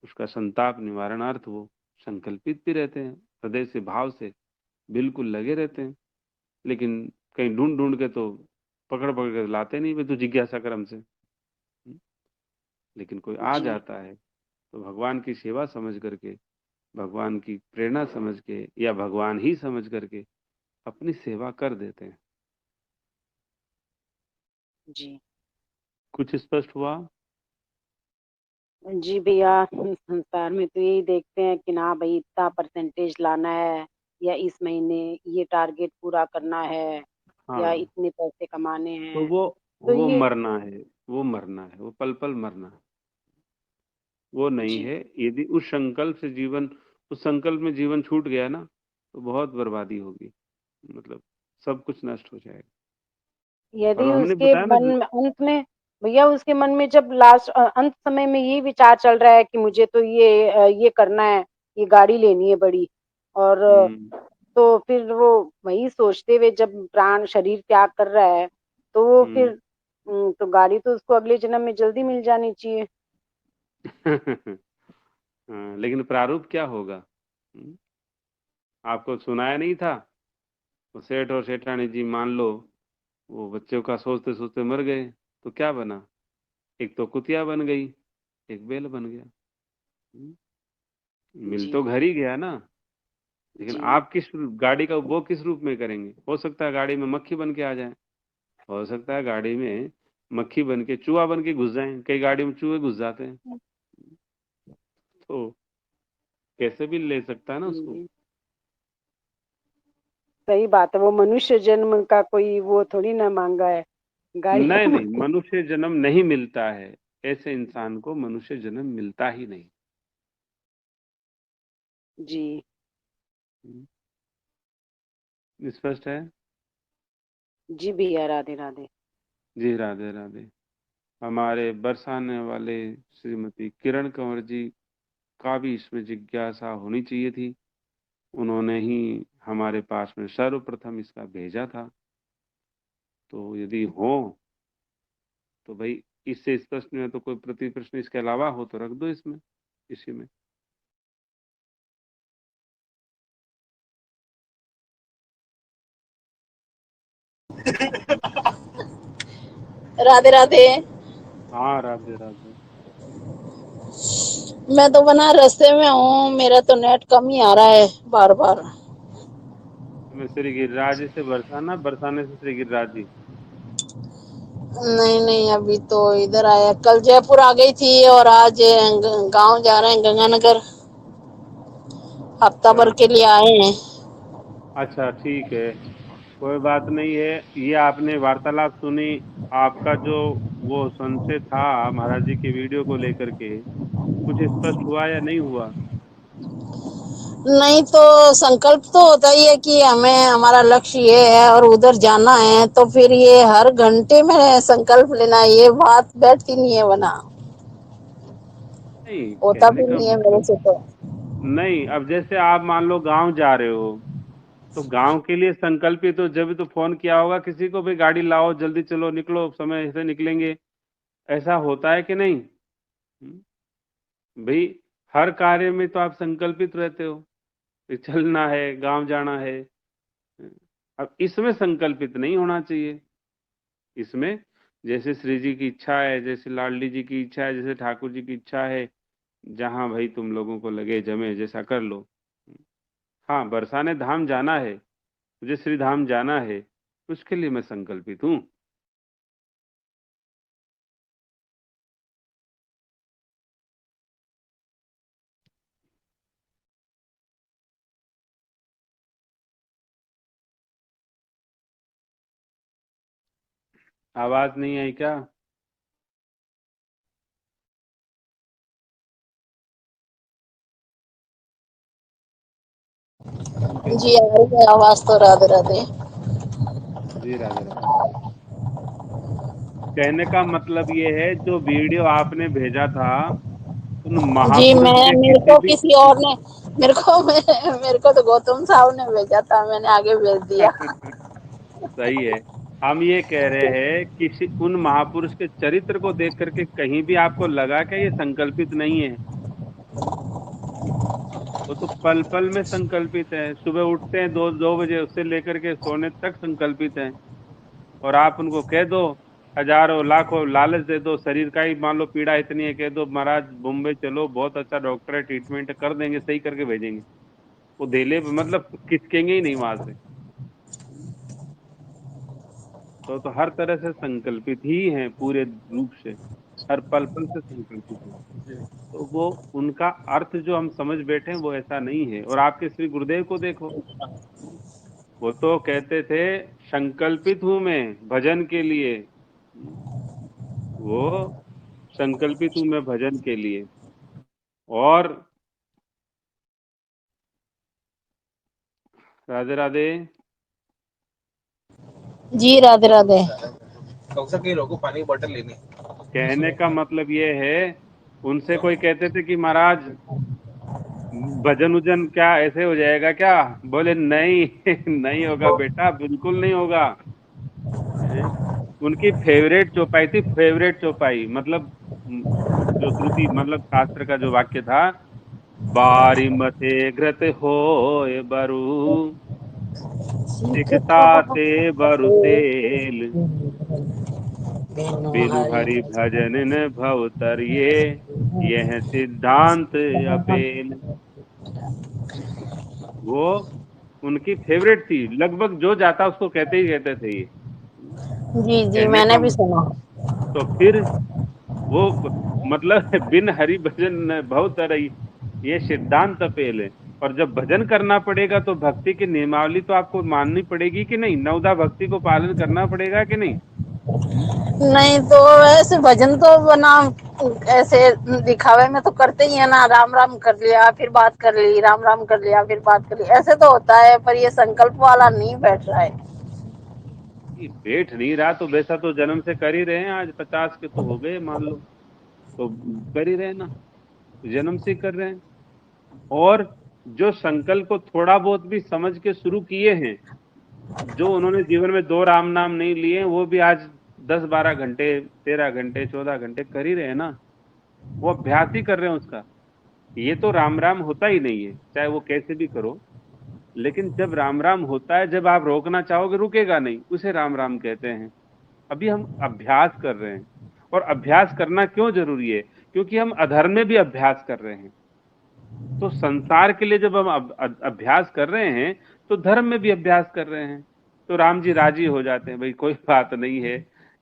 उसका संताप निवारणार्थ वो संकल्पित भी रहते हैं, हृदय से भाव से बिल्कुल लगे रहते हैं। लेकिन कहीं ढूंढ ढूंढ के तो पकड़ पकड़ के लाते नहीं वे तो जिज्ञासा क्रम से। लेकिन कोई आ जी जाता है तो भगवान की सेवा समझ करके, भगवान की प्रेरणा समझ के, या भगवान ही समझ करके अपनी सेवा कर देते हैं। जी कुछ स्पष्ट हुआ? जी भैया, संसार में तो यही देखते हैं कि ना भाई इतना परसेंटेज लाना है, या इस महीने ये टारगेट पूरा करना है, या हाँ, इतने पैसे कमाने तो हैं। वो तो वो ये मरना है, वो मरना है, वो पल पल मरना है। वो नहीं जी है। यदि उस संकल्प से जीवन, उस संकल्प में जीवन छूट गया ना, तो बहुत बर्बादी होगी, मतलब सब कुछ नष्ट हो जाएगा। और यदि हमने उसके बताया ना मन में अंत में, भैया उसके मन में जब लास्ट अंत समय में ये विचार चल रहा है कि मुझे तो ये करना है, ये गाड़ी लेनी है बड़ी, और हम्म तो फिर वो वही सोचते हुए जब प्राण शरीर त्याग कर रहा है, तो वो फिर हम्म तो गाड़ी तो उसको अगले जन्म में जल्दी मिल जानी चाहिए। हाँ, लेकिन प्रारूप क्या होगा? आपको सुनाया नहीं था? वो सेठ और सेठानी जी मान लो वो बच्चों का सोचते सोचते मर गए, तो क्या बना? एक तो कुतिया बन गई, एक बैल बन गया। हम्म, मिल जी तो घर ही गया ना। लेकिन जी आप किस गाड़ी का उपभोग किस रूप में करेंगे? हो सकता है गाड़ी में मक्खी बन के आ जाए, हो सकता है गाड़ी में मक्खी बन के, चूहा बन के घुस जाए। कई गाड़ी में चूहे घुस जाते हैं, तो कैसे भी ले सकता है ना उसको। जी, सही बात है। वो मनुष्य जन्म का कोई वो थोड़ी ना मांगा है, गाड़ी नहीं का नहीं, मांगा। मनुष्य जन्म नहीं मिलता है। ऐसे इंसान को मनुष्य जन्म मिलता ही नहीं। जी स्पष्ट है? जी भैया, राधे राधे। जी राधे राधे। हमारे बरसाने वाले श्रीमती किरण कंवर जी का भी इसमें जिज्ञासा होनी चाहिए थी। उन्होंने ही हमारे पास में सर्वप्रथम इसका भेजा था। तो यदि हो तो भाई, इससे स्पष्ट नहीं है तो कोई प्रति प्रश्न इसके अलावा हो तो रख दो इसमें, इसी में। राधे राधे। हाँ राधे राधे। मैं तो बना रास्ते में हूँ, मेरा तो नेट कम ही आ रहा है बार बार। मैं श्री गिरिराज से बरसाना, बरसाने से श्री गिरिराज जी। नहीं नहीं, अभी तो इधर आया, कल जयपुर आ गई थी और आज गांव जा रहे हैं, गंगानगर, हफ्ता भर के लिए आए हैं। अच्छा ठीक है, कोई बात नहीं है। ये आपने वार्तालाप सुनी, आपका जो वो संशय था महाराज जी के वीडियो को लेकर के, कुछ स्पष्ट हुआ या नहीं हुआ? नहीं तो संकल्प तो होता ही है कि हमें हमारा लक्ष्य ये है और उधर जाना है, तो फिर ये हर घंटे में संकल्प लेना, ये बात बैठती नहीं है बना, नहीं, होता कहने भी का नहीं है मेरे मतलब, से तो। नहीं, अब जैसे आप मान लो गांव जा रहे हो, तो गांव के लिए संकल्पित तो जब भी तो फोन किया होगा किसी को भी, गाड़ी लाओ जल्दी चलो निकलो समय से निकलेंगे, ऐसा होता है कि नहीं? भाई, हर कार्य में तो आप संकल्पित रहते हो कि चलना है, गांव जाना है। अब इसमें संकल्पित नहीं होना चाहिए। इसमें जैसे श्री जी की इच्छा है, जैसे लाडली जी की इच्छा है, जैसे ठाकुर जी की इच्छा है, जहां भाई तुम लोगों को लगे जमे जैसा कर लो। हाँ, बरसाने धाम जाना है, मुझे श्री धाम जाना है, उसके लिए मैं संकल्पित हूँ। आवाज नहीं आई क्या? जी आ रही है आवाज तो, राधे राधे। जी राधे राधे। कहने का मतलब ये है, जो वीडियो आपने भेजा था उन जी महापुरुष मैं, के मेरे किसी को भी किसी और ने, मेरे को तो गौतम साहब ने भेजा था, मैंने आगे भेज दिया। सही है। हम ये कह रहे हैं, किसी उन महापुरुष के चरित्र को देख करके कहीं भी आपको लगा कि ये संकल्पित नहीं है? वो तो पल पल में संकल्पित है, सुबह उठते हैं 2 बजे, उससे लेकर के सोने तक संकल्पित है। और आप उनको कह दो, हजारों लाखों लालच दे दो, शरीर का ही मान लो पीड़ा इतनी है, कह दो महाराज बॉम्बे चलो, बहुत अच्छा डॉक्टर है, ट्रीटमेंट कर देंगे, सही करके भेजेंगे, वो धेले मतलब खिसकेंगे ही नहीं वहां से। तो हर तरह से संकल्पित ही है, पूरे रूप से, हर पल पल से संकल्पित है। तो वो उनका अर्थ जो हम समझ बैठे हैं वो ऐसा नहीं है। और आपके श्री गुरुदेव को देखो, वो तो कहते थे संकल्पित हूं मैं भजन के लिए। वो संकल्पित हूं मैं भजन के लिए। और राधे राधे। जी राधे राधे। पानी की बोतल लेनी। कहने का मतलब ये है, उनसे कोई कहते थे कि महाराज भजन उजन क्या ऐसे हो जाएगा क्या? बोले नहीं नहीं होगा बेटा, बिल्कुल नहीं होगा। हैं? उनकी फेवरेट चौपाई थी, फेवरेट चौपाई, मतलब जो श्रुति मतलब शास्त्र का जो वाक्य था, बारी मते घृत होए बरु, सिकता ते बरु तेल, बिनु हरि भजन न भव तरिए, यह सिद्धांत अपेल। वो उनकी फेवरेट थी, लगभग जो जाता उसको कहते ही कहते थे ये। जी जी, कहने मैंने का भी सुना। तो फिर वो मतलब बिन हरि भजन न भव तरई, ये सिद्धांत अपेल है। और जब भजन करना पड़ेगा तो भक्ति की नियमावली तो आपको माननी पड़ेगी कि नहीं? नवदा भक्ति को पालन करना पड़ेगा कि नहीं? नहीं तो ऐसे भजन तो बना, ऐसे दिखावे में तो करते ही है ना, राम राम कर लिया फिर बात कर ली, राम राम कर लिया फिर बात कर ली, ऐसे तो होता है, पर ये संकल्प वाला नहीं बैठ रहा है। ये बैठ नहीं रहा तो वैसा तो जन्म से कर ही रहे हैं, आज 50 के तो हो गए मान लो, तो कर ही रहे हैं ना, जन्म से कर रहे हैं। और जो संकल्प को थोड़ा बहुत भी समझ के शुरू किए हैं, जो उन्होंने जीवन में 2 राम नाम नहीं लिए, वो भी आज 10-12 घंटे, 13 घंटे, 14 घंटे कर ही रहे हैं ना। वो अभ्यास ही कर रहे हैं उसका। ये तो राम राम होता ही नहीं है, चाहे वो कैसे भी करो। लेकिन जब राम राम होता है, जब आप रोकना चाहोगे रुकेगा नहीं, उसे राम राम कहते हैं। अभी हम अभ्यास कर रहे हैं, और अभ्यास करना क्यों जरूरी है? क्योंकि हम अधर्म में भी अभ्यास कर रहे हैं। तो संसार के लिए जब हम अभ्यास कर रहे हैं, तो धर्म में भी अभ्यास कर रहे हैं। तो राम जी राजी हो जाते हैं, भाई कोई बात नहीं है,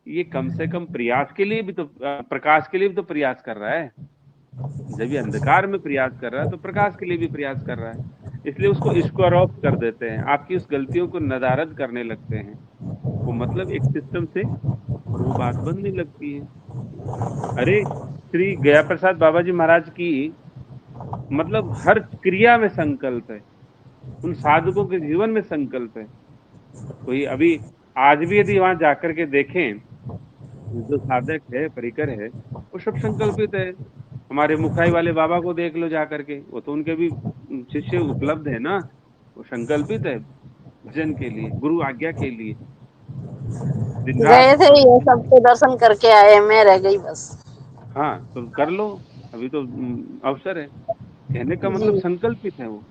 ये कम से कम प्रयास के लिए भी तो, प्रकाश के लिए भी तो प्रयास कर रहा है। जब ये अंधकार में प्रयास कर रहा है, तो प्रकाश के लिए भी प्रयास कर रहा है। इसलिए उसको स्क्वायर ऑफ कर देते हैं, आपकी उस गलतियों को नदारद करने लगते हैं। वो मतलब एक सिस्टम से वो बात बनने लगती है। अरे श्री गया प्रसाद बाबा जी महाराज की मतलब हर क्रिया में संकल्प है, उन साधकों के जीवन में संकल्प है। कोई अभी आज भी यदि वहां जाकर के देखें, जो साधक है, परिकर है, वो सब संकल्पित है। हमारे मुखराई वाले बाबा को देख लो जाकर के, वो तो उनके भी शिष्य उपलब्ध है ना, वो संकल्पित है भजन के लिए, गुरु आज्ञा के लिए, दिन गए रात। थे ये सबके दर्शन करके आए, मैं रह गई बस। हाँ तो कर लो, अभी तो अवसर है। कहने का मतलब जी संकल्पित है वो।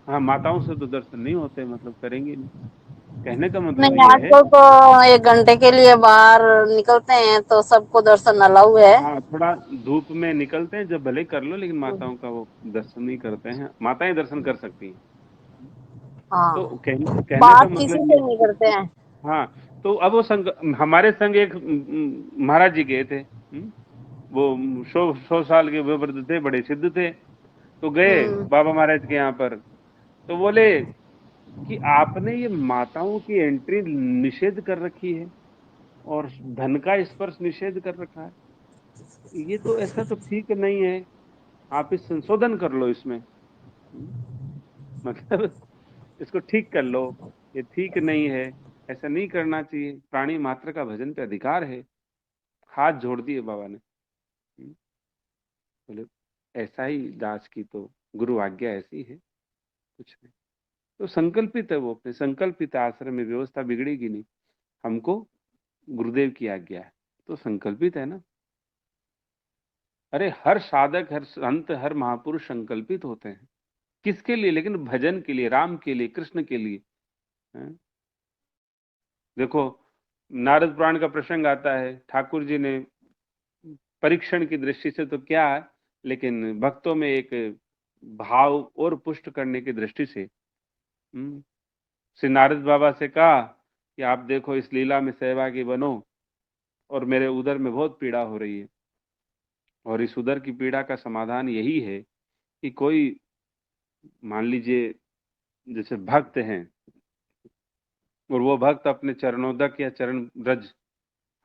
हाँ, माताओं से तो दर्शन नहीं होते, मतलब करेंगे नहीं। कहने का मतलब नहीं, ये है। आजकल तो 1 घंटे के लिए बाहर निकलते हैं तो सबको दर्शन अलाउ है। हाँ, थोड़ा धूप में निकलते हैं जब भले कर लो, लेकिन माताओं का वो दर्शन नहीं करते हैं। माताएं दर्शन कर सकती हैं। तो हाँ, कहने का बात किसी मतलब से ये। नहीं करते हैं। हाँ, तो अब वो संग, हमारे संग एक महाराज जी गए थे। वो 100 साल के वृद्ध थे, बड़े सिद्ध थे। तो गए हम्म। बाबा महाराज के यहाँ पर, तो बोले कि आपने ये माताओं की एंट्री निषेध कर रखी है, और धन का स्पर्श निषेध कर रखा है। ये तो ऐसा तो ठीक नहीं है, आप इस संशोधन कर लो इसमें। मतलब इसको ठीक कर लो, ये ठीक नहीं है, ऐसा नहीं करना चाहिए। प्राणी मात्र का भजन पे अधिकार है। हाथ जोड़ दिए बाबा ने। बोले ऐसा ही दास की तो गुरु आज्ञा ऐसी है, कुछ नहीं। तो संकल्पित है वो, अपने संकल्पित आश्रम में व्यवस्था बिगड़ेगी नहीं। हमको गुरुदेव की आज्ञा है, तो संकल्पित है ना। अरे हर साधक, हर संत, हर महापुरुष संकल्पित होते हैं। किसके लिए? लेकिन भजन के लिए, राम के लिए, कृष्ण के लिए। हैं? देखो, नारद पुराण का प्रसंग आता है, ठाकुर जी ने परीक्षण की दृष्टि से तो क्या है, लेकिन भक्तों में एक भाव और पुष्ट करने की दृष्टि से श्री नारद बाबा से कहा कि आप देखो इस लीला में सहभागी बनो, और मेरे उदर में बहुत पीड़ा हो रही है, और इस उदर की पीड़ा का समाधान यही है कि कोई, मान लीजिए जैसे भक्त हैं, और वो भक्त अपने चरणोदक या चरण ब्रज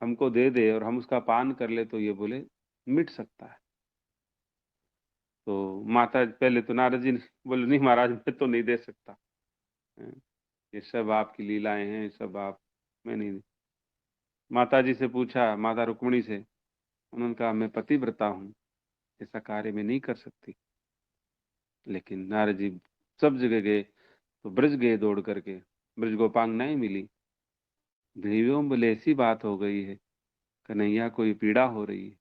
हमको दे दे और हम उसका पान कर ले, तो ये बोले मिट सकता है। तो माता पहले तो नारद जी ने बोले नहीं महाराज, मैं तो नहीं दे सकता, ये सब आपकी लीलाएं हैं, ये सब आप, मैं नहीं। माता जी से पूछा, माता रुक्मिणी से, उन्होंने कहा मैं पतिव्रता हूँ, ऐसा कार्य में नहीं कर सकती। लेकिन नारद जी सब जगह गए, तो ब्रज गए दौड़ करके, ब्रज गोपांगनाएं मिली। देवियों बोले ऐसी बात हो गई है, कन्हैया कोई पीड़ा हो रही है,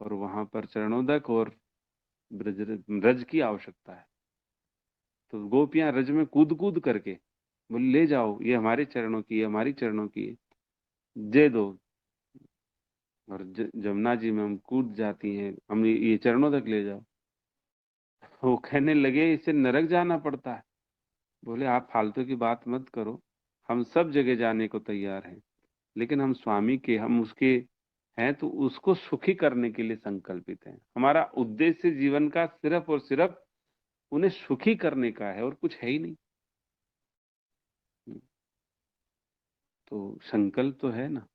और वहां पर चरणोदक और ब्रज ब्रज की आवश्यकता है। तो गोपियां रज में कूद कूद करके बोले ले जाओ, ये हमारे चरणों की है, हमारी चरणों की है, दे दो। और जमुना जी में हम कूद जाती हैं, हम ये चरणों तक ले जाओ। वो कहने लगे इसे नरक जाना पड़ता है। बोले आप फालतू की बात मत करो, हम सब जगह जाने को तैयार हैं, लेकिन हम स्वामी के, हम उसके हैं, तो उसको सुखी करने के लिए संकल्पित हैं। हमारा उद्देश्य जीवन का सिर्फ और सिर्फ उन्हें सुखी करने का है, और कुछ है ही नहीं। तो संकल्प तो है ना,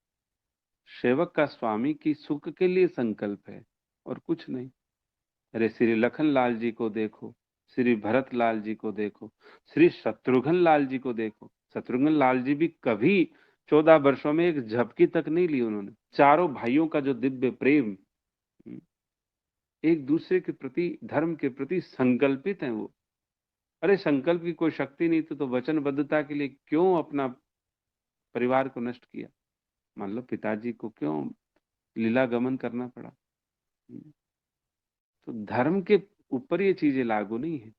सेवक का स्वामी की सुख के लिए संकल्प है, और कुछ नहीं। अरे श्री लखन लाल जी को देखो, श्री भरत लाल जी को देखो, श्री शत्रुघ्न लाल जी को देखो। शत्रुघ्न लाल जी भी कभी 14 वर्षों में एक झपकी तक नहीं ली उन्होंने। चारों भाइयों का जो दिव्य प्रेम, एक दूसरे के प्रति, धर्म के प्रति संकल्पित हैं वो। अरे संकल्प की कोई शक्ति नहीं तो वचनबद्धता के लिए क्यों अपना परिवार को नष्ट किया? मान लो पिताजी को क्यों लीला गमन करना पड़ा? तो धर्म के ऊपर ये चीजें लागू नहीं है।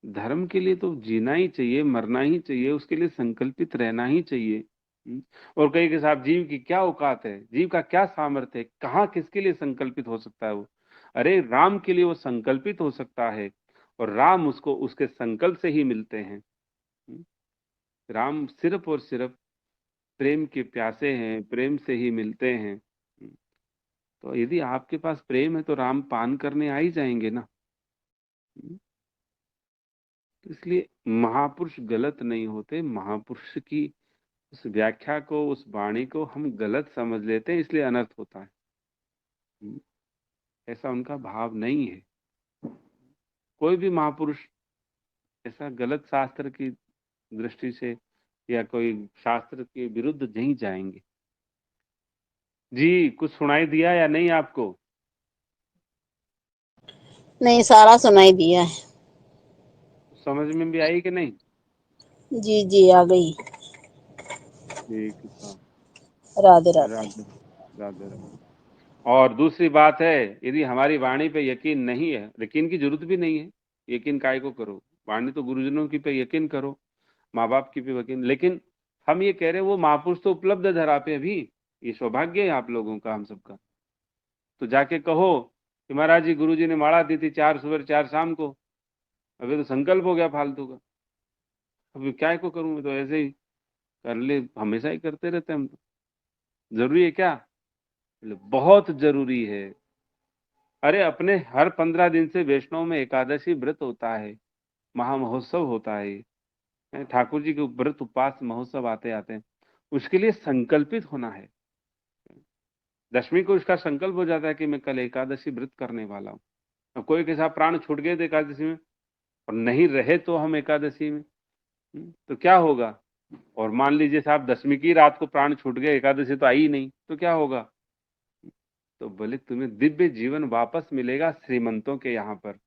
धर्म के लिए तो जीना ही चाहिए, मरना ही चाहिए, उसके लिए संकल्पित रहना ही चाहिए। और कई के साथ जीव की क्या औकात है, जीव का क्या सामर्थ्य है, कहाँ किसके लिए संकल्पित हो सकता है वो? अरे राम के लिए वो संकल्पित हो सकता है, और राम उसको उसके संकल्प से ही मिलते हैं। राम सिर्फ और सिर्फ प्रेम के प्यासे हैं, प्रेम से ही मिलते हैं। तो यदि आपके पास प्रेम है तो राम पान करने आ ही जाएंगे ना। तो इसलिए महापुरुष गलत नहीं होते, महापुरुष की उस व्याख्या को, उस वाणी को हम गलत समझ लेते हैं, इसलिए अनर्थ होता है। ऐसा उनका भाव नहीं है। कोई भी महापुरुष ऐसा गलत शास्त्र की दृष्टि से या कोई शास्त्र के विरुद्ध नहीं जाएंगे। जी कुछ सुनाई दिया या नहीं आपको? नहीं, सारा सुनाई दिया है। समझ में भी आई कि नहीं? जी जी, आ गई। ठीक है साहब। राधे राधे। राधे राधे राधे। और दूसरी बात है, यदि हमारी वाणी पे यकीन नहीं है, यकीन की जरूरत भी नहीं है, यकीन काय को करो, वाणी तो गुरुजनों की पे यकीन करो, माँ बाप की पे यकीन। लेकिन हम ये कह रहे हैं वो महापुरुष तो उपलब्ध है धरा पे अभी, ये सौभाग्य है आप लोगों का, हम सबका। तो जाके कहो कि महाराज जी गुरु जी ने माला दी थी 4 सुबह 4 शाम को, अभी तो संकल्प हो गया फालतू का, अभी क्या को करूं, मैं तो ऐसे ही कर ले, हमेशा ही करते रहते हैं हम तो। जरूरी है क्या? बहुत जरूरी है। अरे अपने हर 15 दिन से वैष्णव में एकादशी व्रत होता है, महामहोत्सव होता है, ठाकुर जी के व्रत उपवास महोत्सव आते आते हैं, उसके लिए संकल्पित होना है। दशमी को उसका संकल्प हो जाता है कि मैं कल एकादशी व्रत करने वाला हूँ। अब कोई के साथ प्राण छूट गए थे एकादशी में और नहीं रहे तो हम एकादशी में, तो क्या होगा? और मान लीजिए साहब दशमी की रात को प्राण छूट गए, एकादशी तो आई ही नहीं, तो क्या होगा? तो बोले तुम्हें दिव्य जीवन वापस मिलेगा श्रीमंतों के यहाँ पर,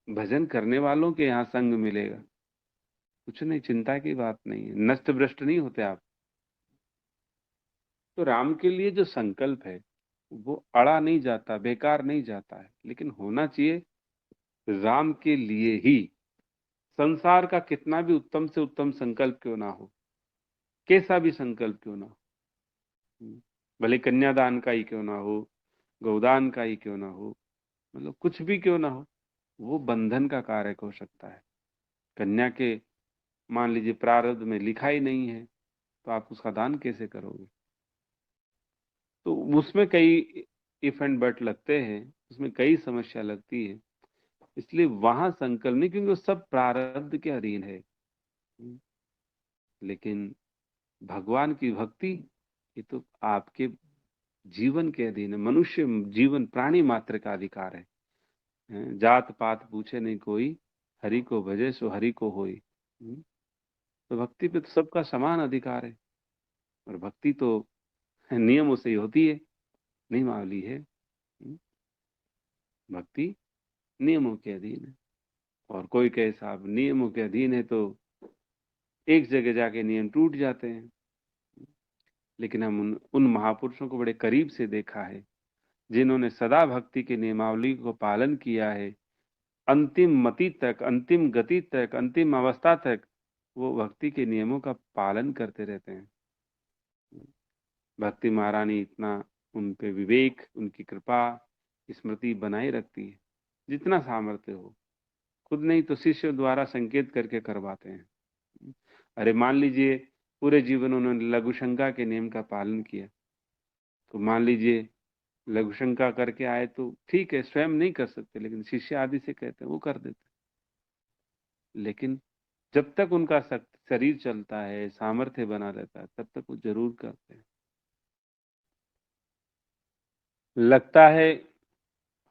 भजन करने वालों के यहाँ संग मिलेगा। कुछ नहीं, चिंता की बात नहीं है, नष्ट भ्रष्ट नहीं होते आप। तो राम के लिए जो संकल्प है वो अड़ा नहीं जाता, बेकार नहीं जाता है, लेकिन होना चाहिए राम के लिए ही। संसार का कितना भी उत्तम से उत्तम संकल्प क्यों ना हो, कैसा भी संकल्प क्यों ना हो, भले कन्यादान का ही क्यों ना हो, गौदान का ही क्यों ना हो, मतलब कुछ भी क्यों ना हो, वो बंधन का कारक हो सकता है। कन्या के मान लीजिए प्रारब्ध में लिखा ही नहीं है, तो आप उसका दान कैसे करोगे? तो उसमें कई इफ एंड बट लगते हैं, उसमें कई समस्या लगती है, इसलिए वहां संकल्प नहीं, क्योंकि वो सब प्रारब्ध के अधीन है। लेकिन भगवान की भक्ति ये तो आपके जीवन के अधीन है। मनुष्य जीवन प्राणी मात्र का अधिकार है। जात पात पूछे नहीं कोई, हरि को भजे सो हरि को होई। तो भक्ति पे तो सबका समान अधिकार है, और भक्ति तो नियमों से ही होती है, नियमावली है। भक्ति नियमों के अधीन है। और कोई कहे साहब नियमों के अधीन है तो एक जगह जाके नियम टूट जाते हैं। लेकिन हम उन महापुरुषों को बड़े करीब से देखा है जिन्होंने सदा भक्ति के नियमावली को पालन किया है, अंतिम मति तक, अंतिम गति तक, अंतिम अवस्था तक वो भक्ति के नियमों का पालन करते रहते हैं। भक्ति महारानी इतना उन पे विवेक, उनकी कृपा, स्मृति बनाए रखती है, जितना सामर्थ्य हो। खुद नहीं तो शिष्य द्वारा संकेत करके करवाते हैं। अरे मान लीजिए पूरे जीवन उन्होंने लघु शंका के नियम का पालन किया, तो मान लीजिए लघु शंका करके आए तो ठीक है, स्वयं नहीं कर सकते, लेकिन शिष्य आदि से कहते हैं वो कर देते। लेकिन जब तक उनका शरीर चलता है, सामर्थ्य बना रहता है, तब तक वो जरूर करते हैं। लगता है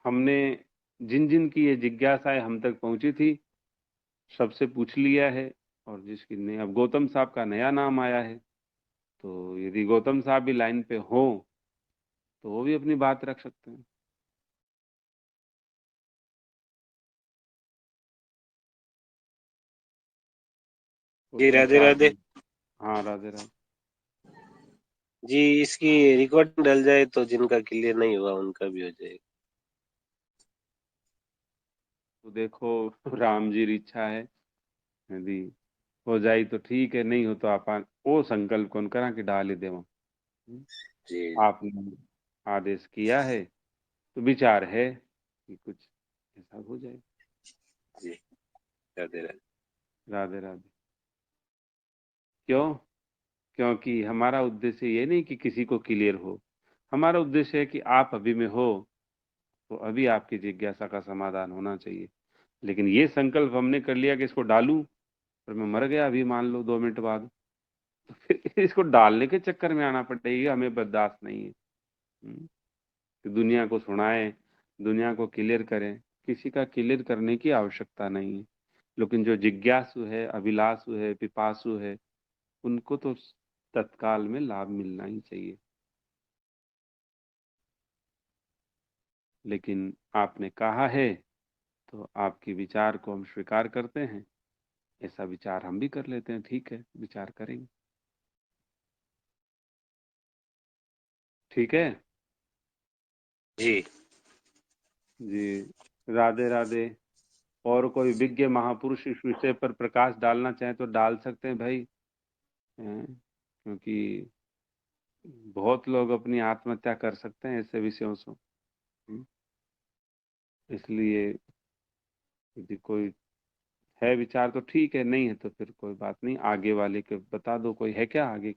हमने जिन जिन की ये जिज्ञासाएं हम तक पहुंची थी सबसे पूछ लिया है। और जिसकी नहीं, अब गौतम साहब का नया नाम आया है, तो यदि गौतम साहब भी लाइन पे हो तो वो भी अपनी बात रख सकते हैं। जी गौतम राधे साहब राधे। भी। हाँ राधे राधे। जी इसकी रिकॉर्डिंग डल जाए तो जिनका क्लियर नहीं हुआ उनका भी हो जाएगा। तो देखो राम जी री इच्छा है, यदि हो जाई तो ठीक है, नहीं हो तो आप वो संकल्प कौन करा कि डाल ही देव। जी आपने आदेश किया है तो विचार है कि कुछ ऐसा हो जाए। जी, राधे राधे। राधे राधे। क्यों? क्योंकि हमारा उद्देश्य ये नहीं कि किसी को क्लियर हो, हमारा उद्देश्य है कि आप अभी में हो तो अभी आपकी जिज्ञासा का समाधान होना चाहिए। लेकिन ये संकल्प हमने कर लिया कि इसको डालूं, पर मैं मर गया अभी मान लो 2 मिनट बाद, तो फिर इसको डालने के चक्कर में आना पड़ेगा, हमें बर्दाश्त नहीं है। कि दुनिया को सुनाएं, दुनिया को क्लियर करें, किसी का क्लियर करने की आवश्यकता नहीं है। लेकिन जो जिज्ञासु है, अभिलाषु है, पिपासु है, उनको तो तत्काल में लाभ मिलना ही चाहिए। लेकिन आपने कहा है तो आपके विचार को हम स्वीकार करते हैं, ऐसा विचार हम भी कर लेते हैं। ठीक है, विचार करेंगे। ठीक है जी जी। राधे राधे। और कोई विज्ञ महापुरुष इस विषय पर प्रकाश डालना चाहे तो डाल सकते हैं भाई, क्योंकि बहुत लोग अपनी आत्महत्या कर सकते हैं ऐसे विषयों से। इसलिए यदि कोई है विचार तो ठीक है, नहीं है तो फिर कोई बात नहीं, आगे वाले के बता दो। कोई है क्या आगे?